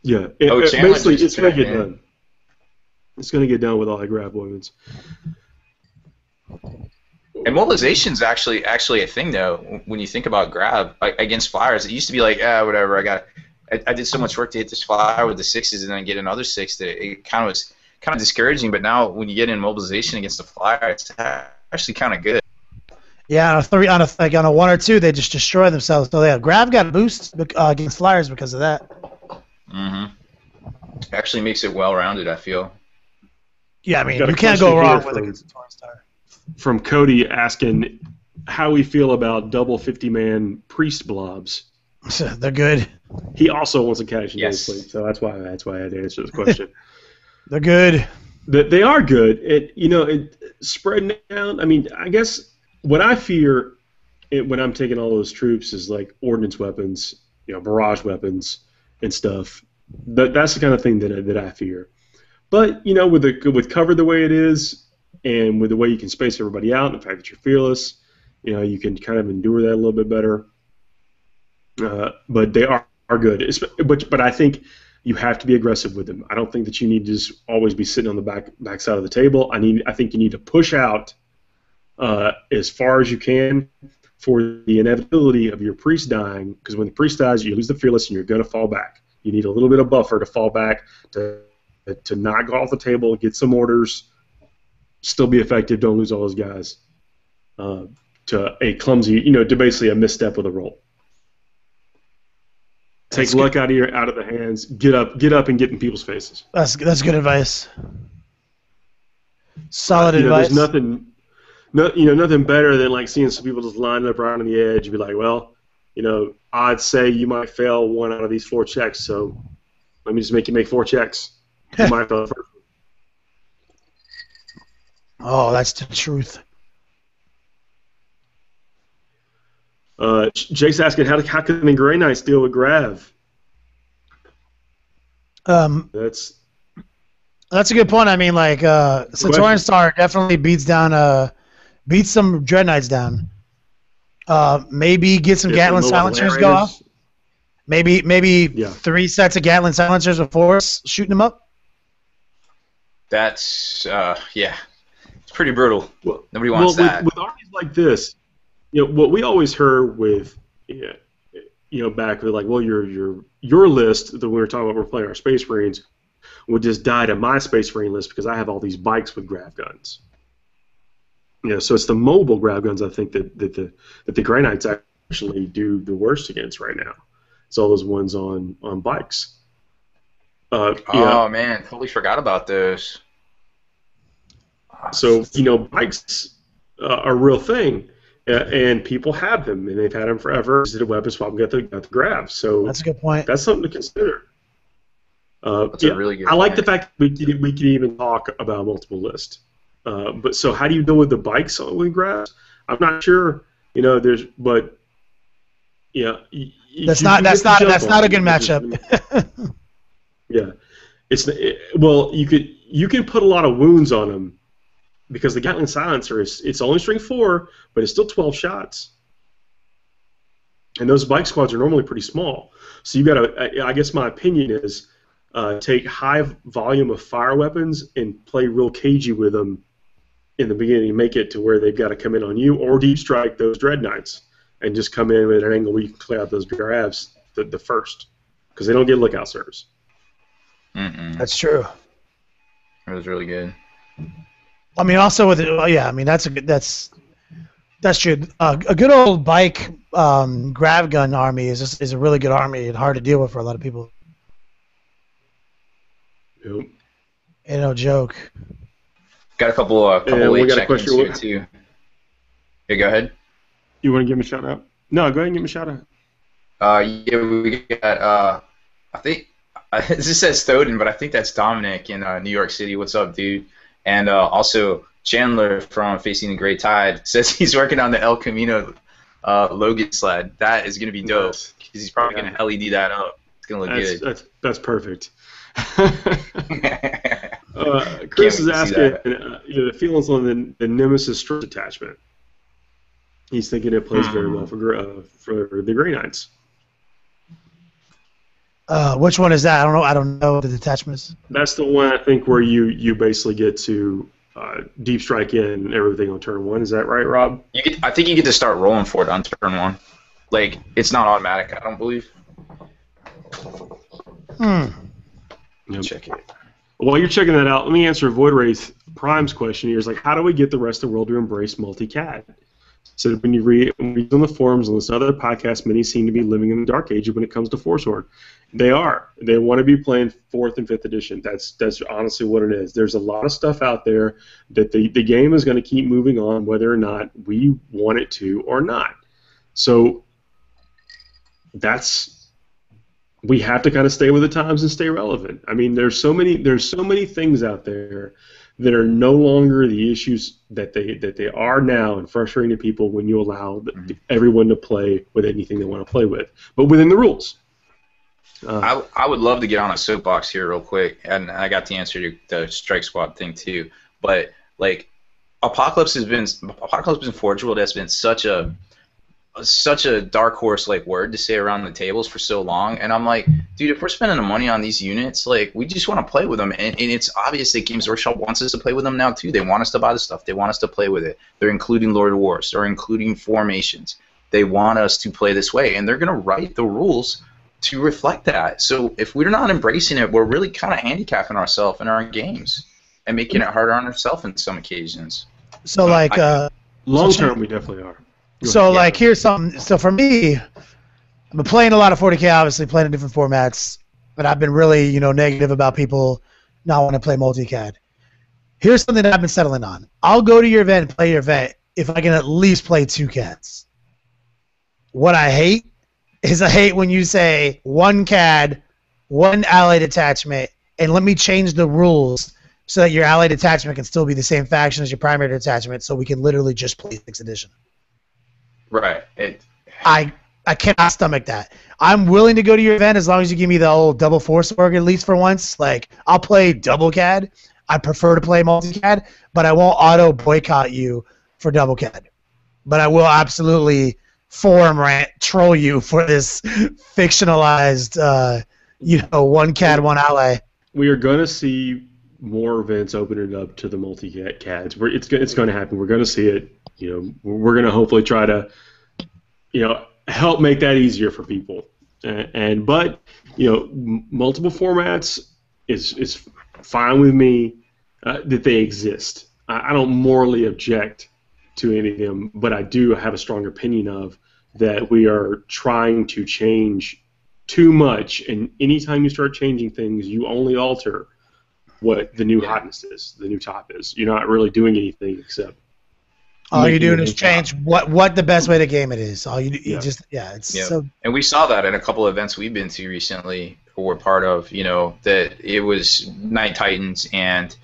Yeah. Basically, it's going to get done. It's going to get done with all the grab weapons. And mobilization's actually a thing though. When you think about grab against flyers, it used to be like, whatever. I did so much work to hit this flyer with the 6s and then get another 6 that it kind of discouraging. But now when you get in mobilization against the flyer, it's actually kind of good. Yeah, on a 1 or 2, they just destroy themselves. So grab got a boost against flyers because of that. Mm-hmm. Actually makes it well-rounded, I feel. Yeah, I mean, you can't go wrong with a Centaurian Star. From Cody asking how we feel about double 50-man priest blobs. They're good. He also wants a cash and yes. sleep, so that's why I had to answer this question. They're good. They are good. It spreading out. I mean, I guess what I fear when I'm taking all those troops is like ordnance weapons, barrage weapons and stuff. That's the kind of thing that I fear. But with cover the way it is, and with the way you can space everybody out, and the fact that you're fearless, you can kind of endure that a little bit better. But they are are good. But I think you have to be aggressive with them. I don't think that you need to just always be sitting on the back side of the table. I think you need to push out as far as you can for the inevitability of your priest dying, because when the priest dies, you lose the fearless and you're going to fall back. You need a little bit of buffer to fall back, to not go off the table, get some orders, still be effective, don't lose all those guys, to a clumsy, to basically a misstep with a roll. Take luck out of the hands, get up and get in people's faces. That's good advice. Solid advice. There's nothing better than like seeing some people just lining up right on the edge and be like, well, I'd say you might fail one out of these 4 checks, so let me just make you make 4 checks. You might fail first. Oh, that's the truth. Jake's asking, how can the Grey Knights deal with Grav? That's a good point. I mean, like, Satorian Star definitely beats some Dread Knights down. Maybe get some Gatling silencers go off. Maybe 3 sets of Gatling silencers with force shooting them up. That's it's pretty brutal. Nobody wants that. With armies like this, what we always heard with back with like, well, your list that we were talking about, we're playing our Space Marines, would just die to my Space Marine list because I have all these bikes with grav guns. So it's the mobile grav guns I think that the Grey Knights actually do the worst against right now. It's all those ones on bikes. Man, totally forgot about those. So bikes are a real thing, and people have them, and they've had them forever. Did a weapon swap and got the grav. So that's a good point. That's something to consider. That's a really good I like the fact that we can even talk about multiple lists. But so how do you deal with the bikes with gravs? I'm not sure. That's not a good matchup. You can put a lot of wounds on them because the Gatling silencer it's only strength 4, but it's still 12 shots. And those bike squads are normally pretty small. So you got to. I guess my opinion is take high volume of fire weapons and play real cagey with them in the beginning, make it to where they've got to come in on you, or deep strike those Dread Knights and just come in at an angle where you can clear out those gravs the first, because they don't get lookout serves. That's true. That was really good. I mean, also with that's true. A good old bike grav gun army is a really good army and hard to deal with for a lot of people. Yep. Ain't no joke. Got a couple late check-ins here too. Yeah, go ahead. You want to give him a shout out? No, go ahead and give him a shout out. We got I think this says Thoden, but I think that's Dominic in New York City. What's up, dude? And also Chandler from Facing the Great Tide says he's working on the El Camino Logan sled. That is gonna be dope because he's probably gonna LED that up. It's gonna look good. That's perfect. Chris is asking the feelings on the Nemesis stress attachment. He's thinking it plays very well for the Grey Knights. Which one is that? I don't know the detachments. That's the one I think where you basically get to deep strike in everything on turn 1. Is that right, Rob? I think you get to start rolling for it on turn 1. Like, it's not automatic, I don't believe. Yep. Check it. While you're checking that out, let me answer Void Wraith Prime's question here. Is like, how do we get the rest of the world to embrace multi-cat? So when you read on the forums and listen to other podcasts, many seem to be living in the dark age when it comes to Force Horde. They are. They want to be playing 4th and 5th edition. That's honestly what it is. There's a lot of stuff out there that the game is going to keep moving on, whether or not we want it to or not. So we have to kind of stay with the times and stay relevant. I mean, there's so many things out there that are no longer the issues that they are now, and frustrating to people when you allow everyone to play with anything they want to play with, but within the rules. I would love to get on a soapbox here real quick, and I got the answer to the Strike Squad thing too. But like, Apocalypse has been Forge World has been such a such a dark horse like word to say around the tables for so long, and I'm like, dude, if we're spending the money on these units, like we just want to play with them, and it's obvious that Games Workshop wants us to play with them now too. They want us to buy the stuff. They want us to play with it. They're including Lord of Wars. They're including formations. They want us to play this way, and they're gonna write the rules to reflect that. So if we're not embracing it, we're really kind of handicapping ourselves in our games and making it harder on ourselves in some occasions. So like long term, we definitely are. So like here's something. So for me, I've been playing a lot of 40K, obviously playing in different formats, but I've been really negative about people not wanting to play multi-CAD. Here's something that I've been settling on. I'll go to your event and play your event if I can at least play 2 CADs. What I hate is I hate when you say 1 CAD, 1 allied attachment, and let me change the rules so that your allied attachment can still be the same faction as your primary attachment, so we can literally just play 6th edition. Right. I cannot stomach that. I'm willing to go to your event as long as you give me the old double force org at least for once. Like, I'll play double CAD. I prefer to play multi-CAD, but I won't auto boycott you for double CAD. But I will absolutely forum rant troll you for this fictionalized, 1 CAD, 1 ally. We are going to see more events opening up to the multi-CADs. It's going to happen. We're going to see it. We're going to hopefully try to, help make that easier for people. But multiple formats is fine with me that they exist. I don't morally object to any of them, but I do have a strong opinion of that we are trying to change too much, and anytime you start changing things, you only alter what the new hotness is, the new top is. You're not really doing anything except all you're doing is change what the best way to game it is. All you just so. And we saw that in a couple of events we've been to recently, or were part of. That it was Night Titans and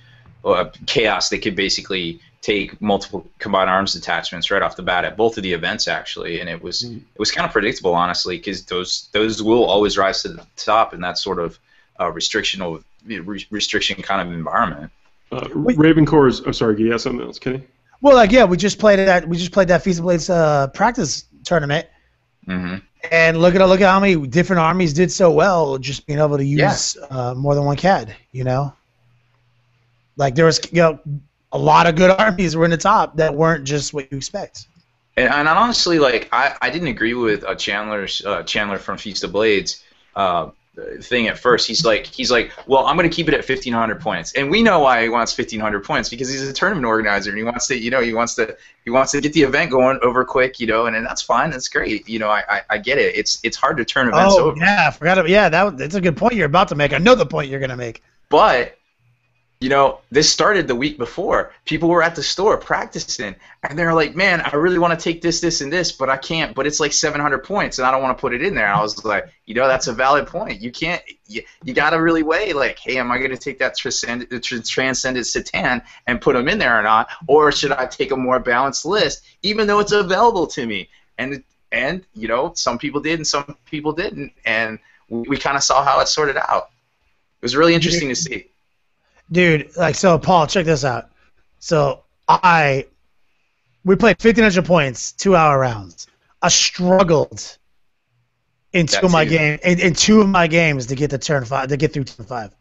Chaos. They could basically take multiple combined arms detachments right off the bat at both of the events actually, and it was kind of predictable honestly, because those will always rise to the top in that sort of restriction kind of environment. Ravencore's. Oh, sorry. You have something else, Kenny? Well, we just played that Feast of Blades practice tournament, and look at how many different armies did so well, just being able to use more than 1 CAD. Like there was a lot of good armies were in the top that weren't just what you expect. And honestly, like I didn't agree with Chandler from Feast of Blades thing at first. He's like, well, I'm going to keep it at 1,500 points, and we know why he wants 1,500 points, because he's a tournament organizer and he wants to, he wants to get the event going over quick, and that's fine, that's great. I get it. It's hard to turn events over. Oh yeah, I forgot. That's a good point you're about to make. I know the point you're going to make. But this started the week before. People were at the store practicing, and they're like, man, I really want to take this, and this, but I can't. But it's like 700 points, and I don't want to put it in there. And I was like, that's a valid point. You can't. You got to really weigh, like, hey, am I going to take that Transcendent Satan and put them in there or not? Or should I take a more balanced list, even though it's available to me? And some people did and some people didn't. And we kind of saw how it sorted out. It was really interesting to see. Dude, so Paul, check this out. So we played 1,500 points, 2-hour rounds. I struggled in two of my games to get to turn 5, to get through turn 5.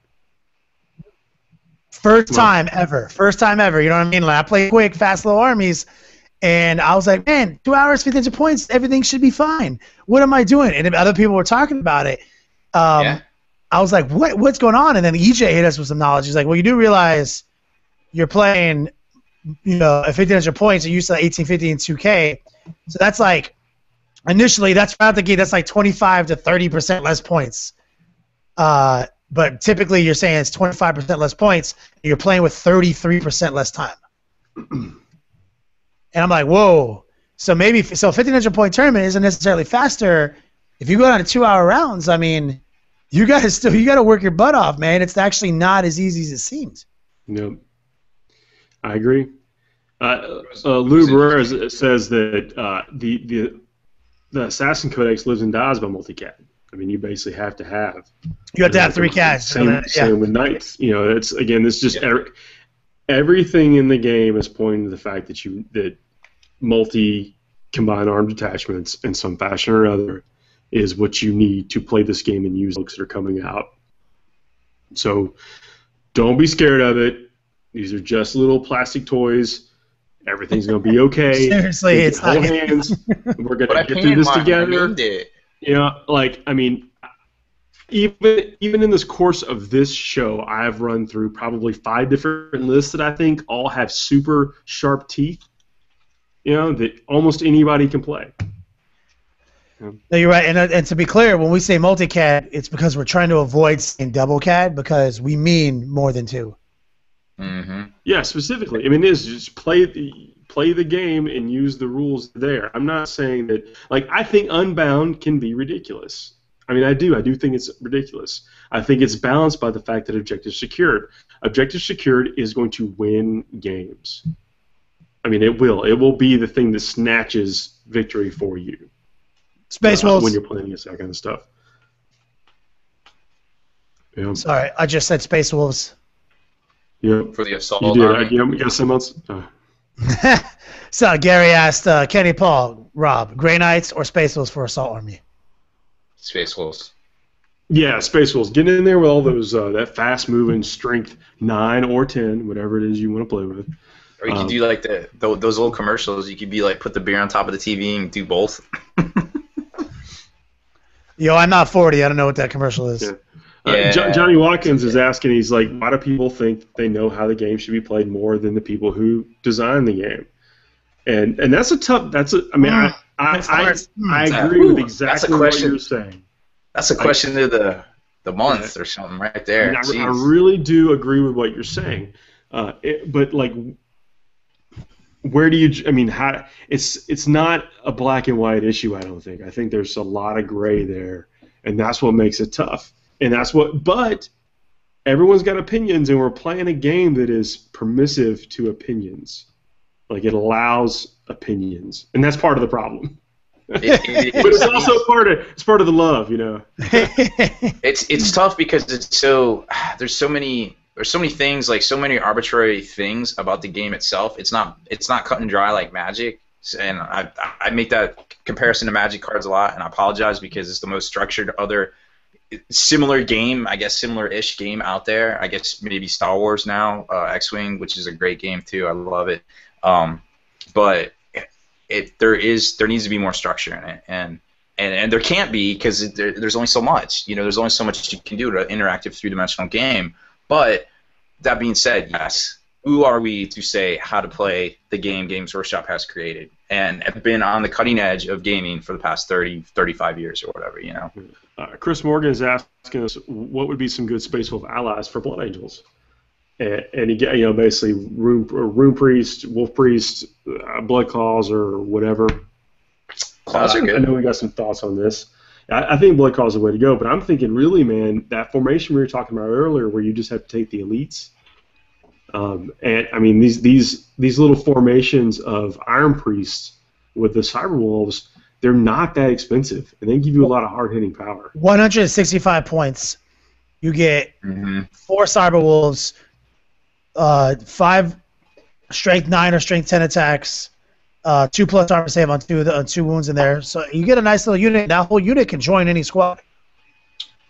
First time ever. You know what I mean? Like I played quick, fast, slow armies, and I was like, man, 2 hours, 1,500 points, everything should be fine. What am I doing? And other people were talking about it. I was like, what's going on? And then EJ hit us with some knowledge. He's like, well, you do realize you're playing, at 1,500 points. You're used to 1,850 and 2K. So that's like, initially, that's out the gate. That's like 25 to 30% less points. But typically, you're saying it's 25% less points. And you're playing with 33% less time. And I'm like, whoa. So 1,500 point tournament isn't necessarily faster. If you go down to 2-hour rounds, I mean, you got to work your butt off, man. It's actually not as easy as it seems. Yep, I agree. Lou Barrera says that the Assassin Codex lives and dies by multi-CAD. I mean, you basically have to have. You have to have 3 CADs. Same with Knights. It's just everything in the game is pointing to the fact that multi combined armed detachments in some fashion or other is what you need to play this game and use books that are coming out. So don't be scared of it. These are just little plastic toys. Everything's going to be okay. Seriously, it's hold hands. We're going to get through this together. You know, like, I mean, even in this course of this show, I've run through probably 5 different lists that I think all have super sharp teeth, you know, that almost anybody can play. No, you're right. And to be clear, when we say multi-CAD, it's because we're trying to avoid saying double CAD because we mean more than 2. Mm-hmm. Yeah, specifically. I mean, it is just play the game and use the rules there. I'm not saying that, like, I think Unbound can be ridiculous. I mean, I do think it's ridiculous. I think it's balanced by the fact that Objective Secured. Objective Secured is going to win games. I mean, it will. It will be the thing that snatches victory for you. Space Wolves. When you're playing against that kind of stuff. Yeah. Sorry, I just said Space Wolves. Yeah. For the assault you did. army. You got something else? So Gary asked Kenny Paul, Rob, Grey Knights or Space Wolves for Assault Army? Space Wolves. Yeah, Space Wolves. Get in there with all those that fast-moving strength 9 or 10, whatever it is you want to play with. Or you could do like those old commercials. You could be like, put the beer on top of the TV and do both. Yo, I'm not 40. I don't know what that commercial is. Yeah. Johnny Watkins is asking. He's like, why do people think they know how the game should be played more than the people who design the game? And that's a tough. I mean, I agree with exactly what you're saying. That's a question of the month or something right there. I really do agree with what you're saying. But like, where do you? I mean, how? It's not a black and white issue. I don't think. I think there's a lot of gray there, and that's what makes it tough. And that's what. But everyone's got opinions, and we're playing a game that is permissive to opinions. Like, it allows opinions, and that's part of the problem. But it's also part of the love, you know. It's tough because there's so many things, like so many arbitrary things about the game itself. It's not cut and dry like Magic, and I make that comparison to Magic cards a lot, and I apologize because it's the most structured other similar game, I guess similar-ish game out there. I guess maybe Star Wars now, X-Wing, which is a great game too. I love it. But there needs to be more structure in it, and there can't be because there's only so much. You know, there's only so much you can do to interactive 3-dimensional game. But that being said, yes, who are we to say how to play the game Games Workshop has created and have been on the cutting edge of gaming for the past 30, 35 years or whatever, you know? Chris Morgan is asking us what would be some good Space Wolf allies for Blood Angels. And you get, basically Rune Priest, Wolf Priest, Blood Claws, or whatever. Claws are good. I know we got some thoughts on this. I think Blood Claws is the way to go, but I'm thinking really, man, that formation we were talking about earlier, where you just have to take the elites. And I mean, these little formations of Iron Priests with the Cyber Wolves, they're not that expensive, and they give you a lot of hard-hitting power. 165 points. You get 4 Cyber Wolves. 5 strength 9 or strength 10 attacks, 2+ armor save on 2 wounds in there. So you get a nice little unit. That whole unit can join any squad.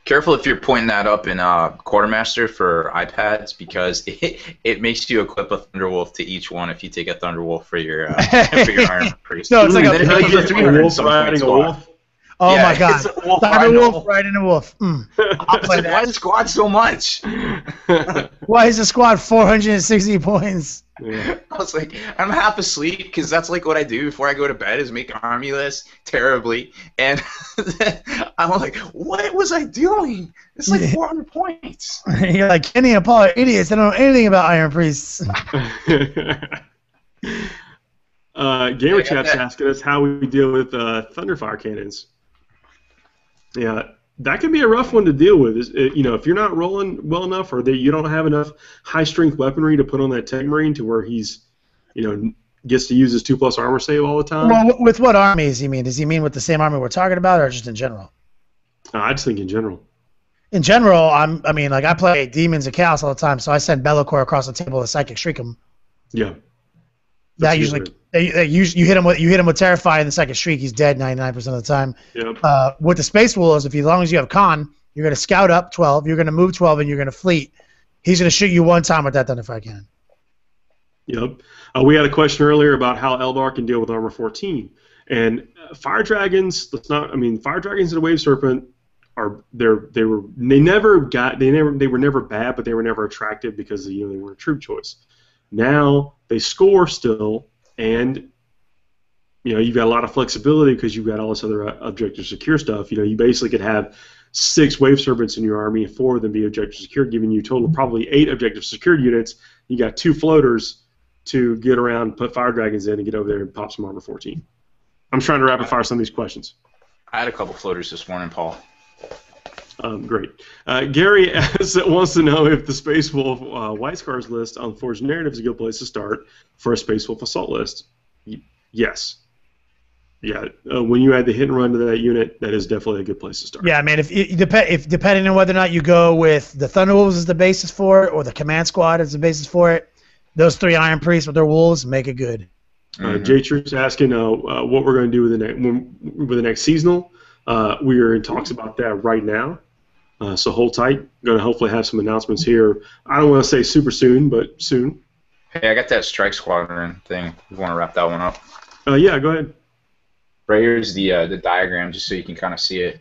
Careful if you're pointing that up in Quartermaster for iPads because it makes you equip a Thunderwolf to each one if you take a Thunderwolf for your Iron Priest. No, it's like a 300 riding a wolf. Oh yeah, my God! Cyberwolf riding a wolf. I'll play that. Why is the squad so much? Why is the squad 460 points? Yeah. I was like, I'm half asleep because that's like what I do before I go to bed is make army lists terribly, and I'm like, what was I doing? It's like 400 points. You're like, Kenny and Paul are idiots. They don't know anything about Iron Priests. Gamer Chat's asking us how we deal with Thunderfire cannons. Yeah, that can be a rough one to deal with. If you're not rolling well enough, or that you don't have enough high strength weaponry to put on that Tech Marine to where he's, gets to use his 2+ armor save all the time. Well, with what armies you mean? Does he mean with the same army we're talking about, or just in general? I just think in general. In general, I play Demons of Chaos all the time, so I send Be'lakor across the table to Psychic Shriek him. Yeah. That You hit him with Terrify in the second streak, he's dead 99% of the time. Yep. With the Space Wolves, as long as you have Con, you're going to scout up 12, you're going to move 12, and you're going to fleet. He's going to shoot you one time with that Thunderfire Cannon. Yep. We had a question earlier about how Eldar can deal with Armor 14, and Fire Dragons. Fire Dragons and the Wave Serpent they were never bad, but they were never attractive because they were a troop choice. Now they score still, and you've got a lot of flexibility because you've got all this other objective secure stuff. You basically could have 6 Wave Serpents in your army, and 4 of them be objective secure, giving you a total of probably 8 objective secured units. You got 2 floaters to get around, put Fire Dragons in, and get over there and pop some Armor 14. I'm trying to rapid fire some of these questions. I had a couple floaters this morning, Paul. Great. Gary wants to know if the Space Wolf White Scars list on Forged Narrative is a good place to start for a Space Wolf Assault list. Yes. Yeah. When you add the hit and run to that unit, that is definitely a good place to start. Yeah, man. If depending on whether or not you go with the Thunderwolves as the basis for it or the Command Squad as the basis for it, those 3 Iron Priests with their wolves make it good. J-Truth's asking what we're going to do with the next seasonal. We are in talks about that right now. So hold tight. Going to hopefully have some announcements here. I don't want to say super soon, but soon. Hey, I got that Strike Squadron thing. You want to wrap that one up? Yeah, go ahead. Right here's the diagram, just so you can kind of see it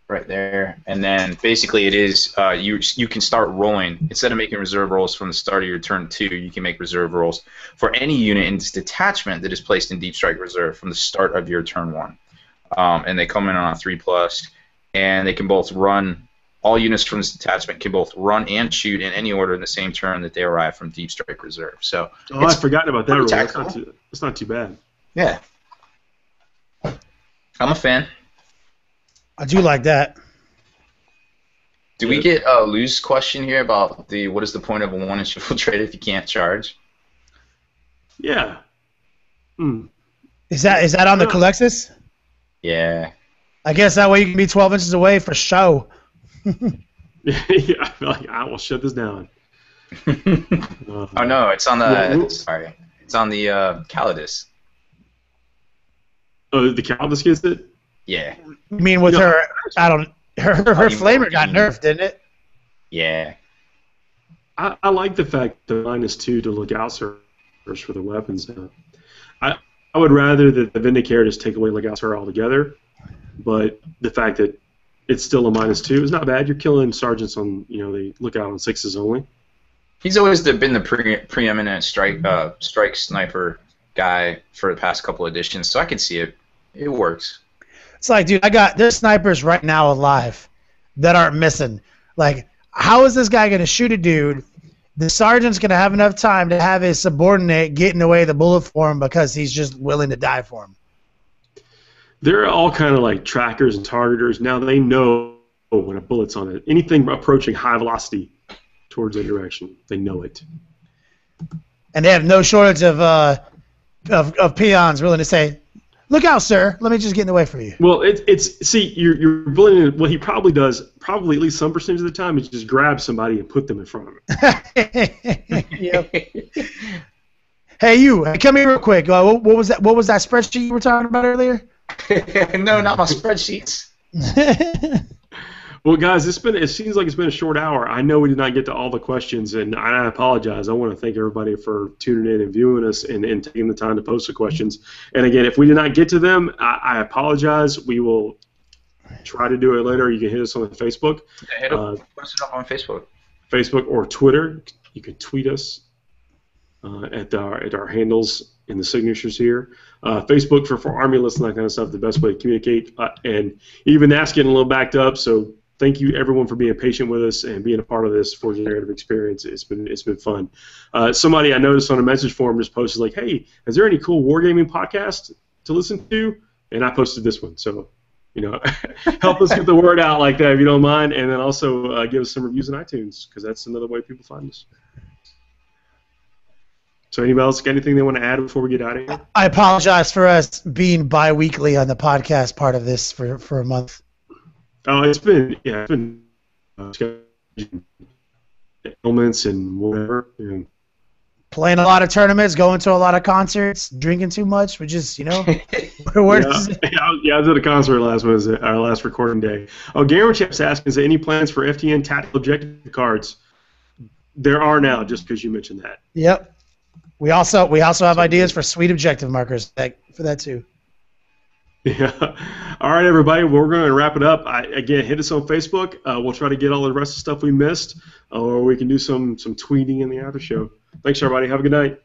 right there. And then basically it is you can start rolling. Instead of making reserve rolls from the start of your turn 2, you can make reserve rolls for any unit in this detachment that is placed in Deep Strike Reserve from the start of your turn 1. And they come in on a 3+, and they can both run. All units from this detachment can both run and shoot in any order in the same turn that they arrive from Deep Strike Reserve. So I've forgotten about that rule. That's not too bad. Yeah. I'm a fan. I do like that. Do we get a loose question here about what is the point of a 1-inch infiltrator if you can't charge? Yeah. Is that on the Colexis? Yeah. I guess that way you can be 12 inches away for show. Yeah, I feel like I will shut this down. Oh no, it's on the it's on the Calidus. Oh, the Calidus gets it? Yeah. You mean with her? Her flamer got nerfed, didn't it? Yeah. I like the fact the -2 to lookout search for the weapons. I would rather that the Vindicator just take away lookout search altogether, but the fact that it's still a -2 is not bad. You're killing sergeants on the lookout on 6s only. He's always been the preeminent strike sniper guy for the past couple editions, so I can see it. It works. It's like, dude, there's snipers right now alive that aren't missing. Like, how is this guy going to shoot a dude? The sergeant's going to have enough time to have his subordinate get in the way of the bullet for him because he's just willing to die for him. They're all kind of like trackers and targeters. Now they know when a bullet's on it. Anything approaching high velocity towards that direction, they know it. And they have no shortage of peons willing to say, "Look out, sir! Let me just get in the way for you." Well, you're willing to, what he probably does, probably at least some percentage of the time, is just grab somebody and put them in front of him. Yep. Hey, you! Come here real quick. What was that? What was that spreadsheet you were talking about earlier? No, not my spreadsheets. Well, guys, it seems like it's been a short hour. I know we did not get to all the questions, and I apologize. I want to thank everybody for tuning in and viewing us and taking the time to post the questions. And again, if we did not get to them, I apologize. We will try to do it later. You can hit us on Facebook. Yeah, post it up on Facebook. Facebook or Twitter. You can tweet us at our handles in the signatures here. Facebook for Army lists and that kind of stuff, the best way to communicate. And even that's getting a little backed up, so thank you everyone for being patient with us and being a part of this Forged Narrative experience. It's been fun. Somebody I noticed on a message forum just posted like, "Hey, is there any cool wargaming podcast to listen to?" And I posted this one. So, help us get the word out like that if you don't mind, and then also give us some reviews on iTunes because that's another way people find us. So anybody else got anything they want to add before we get out of here? I apologize for us being bi-weekly on the podcast part of this for a month. Oh, it's been elements and whatever. And playing a lot of tournaments, going to a lot of concerts, drinking too much, which is, where does it? Yeah, I was at a concert our last recording day. Oh, Gamer Chap's asking, is there any plans for FTN tactical objective cards? There are now, just because you mentioned that. Yep. We also have ideas for sweet objective markers for that too. Yeah. All right, everybody. Well, we're going to wrap it up. Again, hit us on Facebook. We'll try to get all the rest of the stuff we missed, or we can do some tweeting in the after show. Thanks, everybody. Have a good night.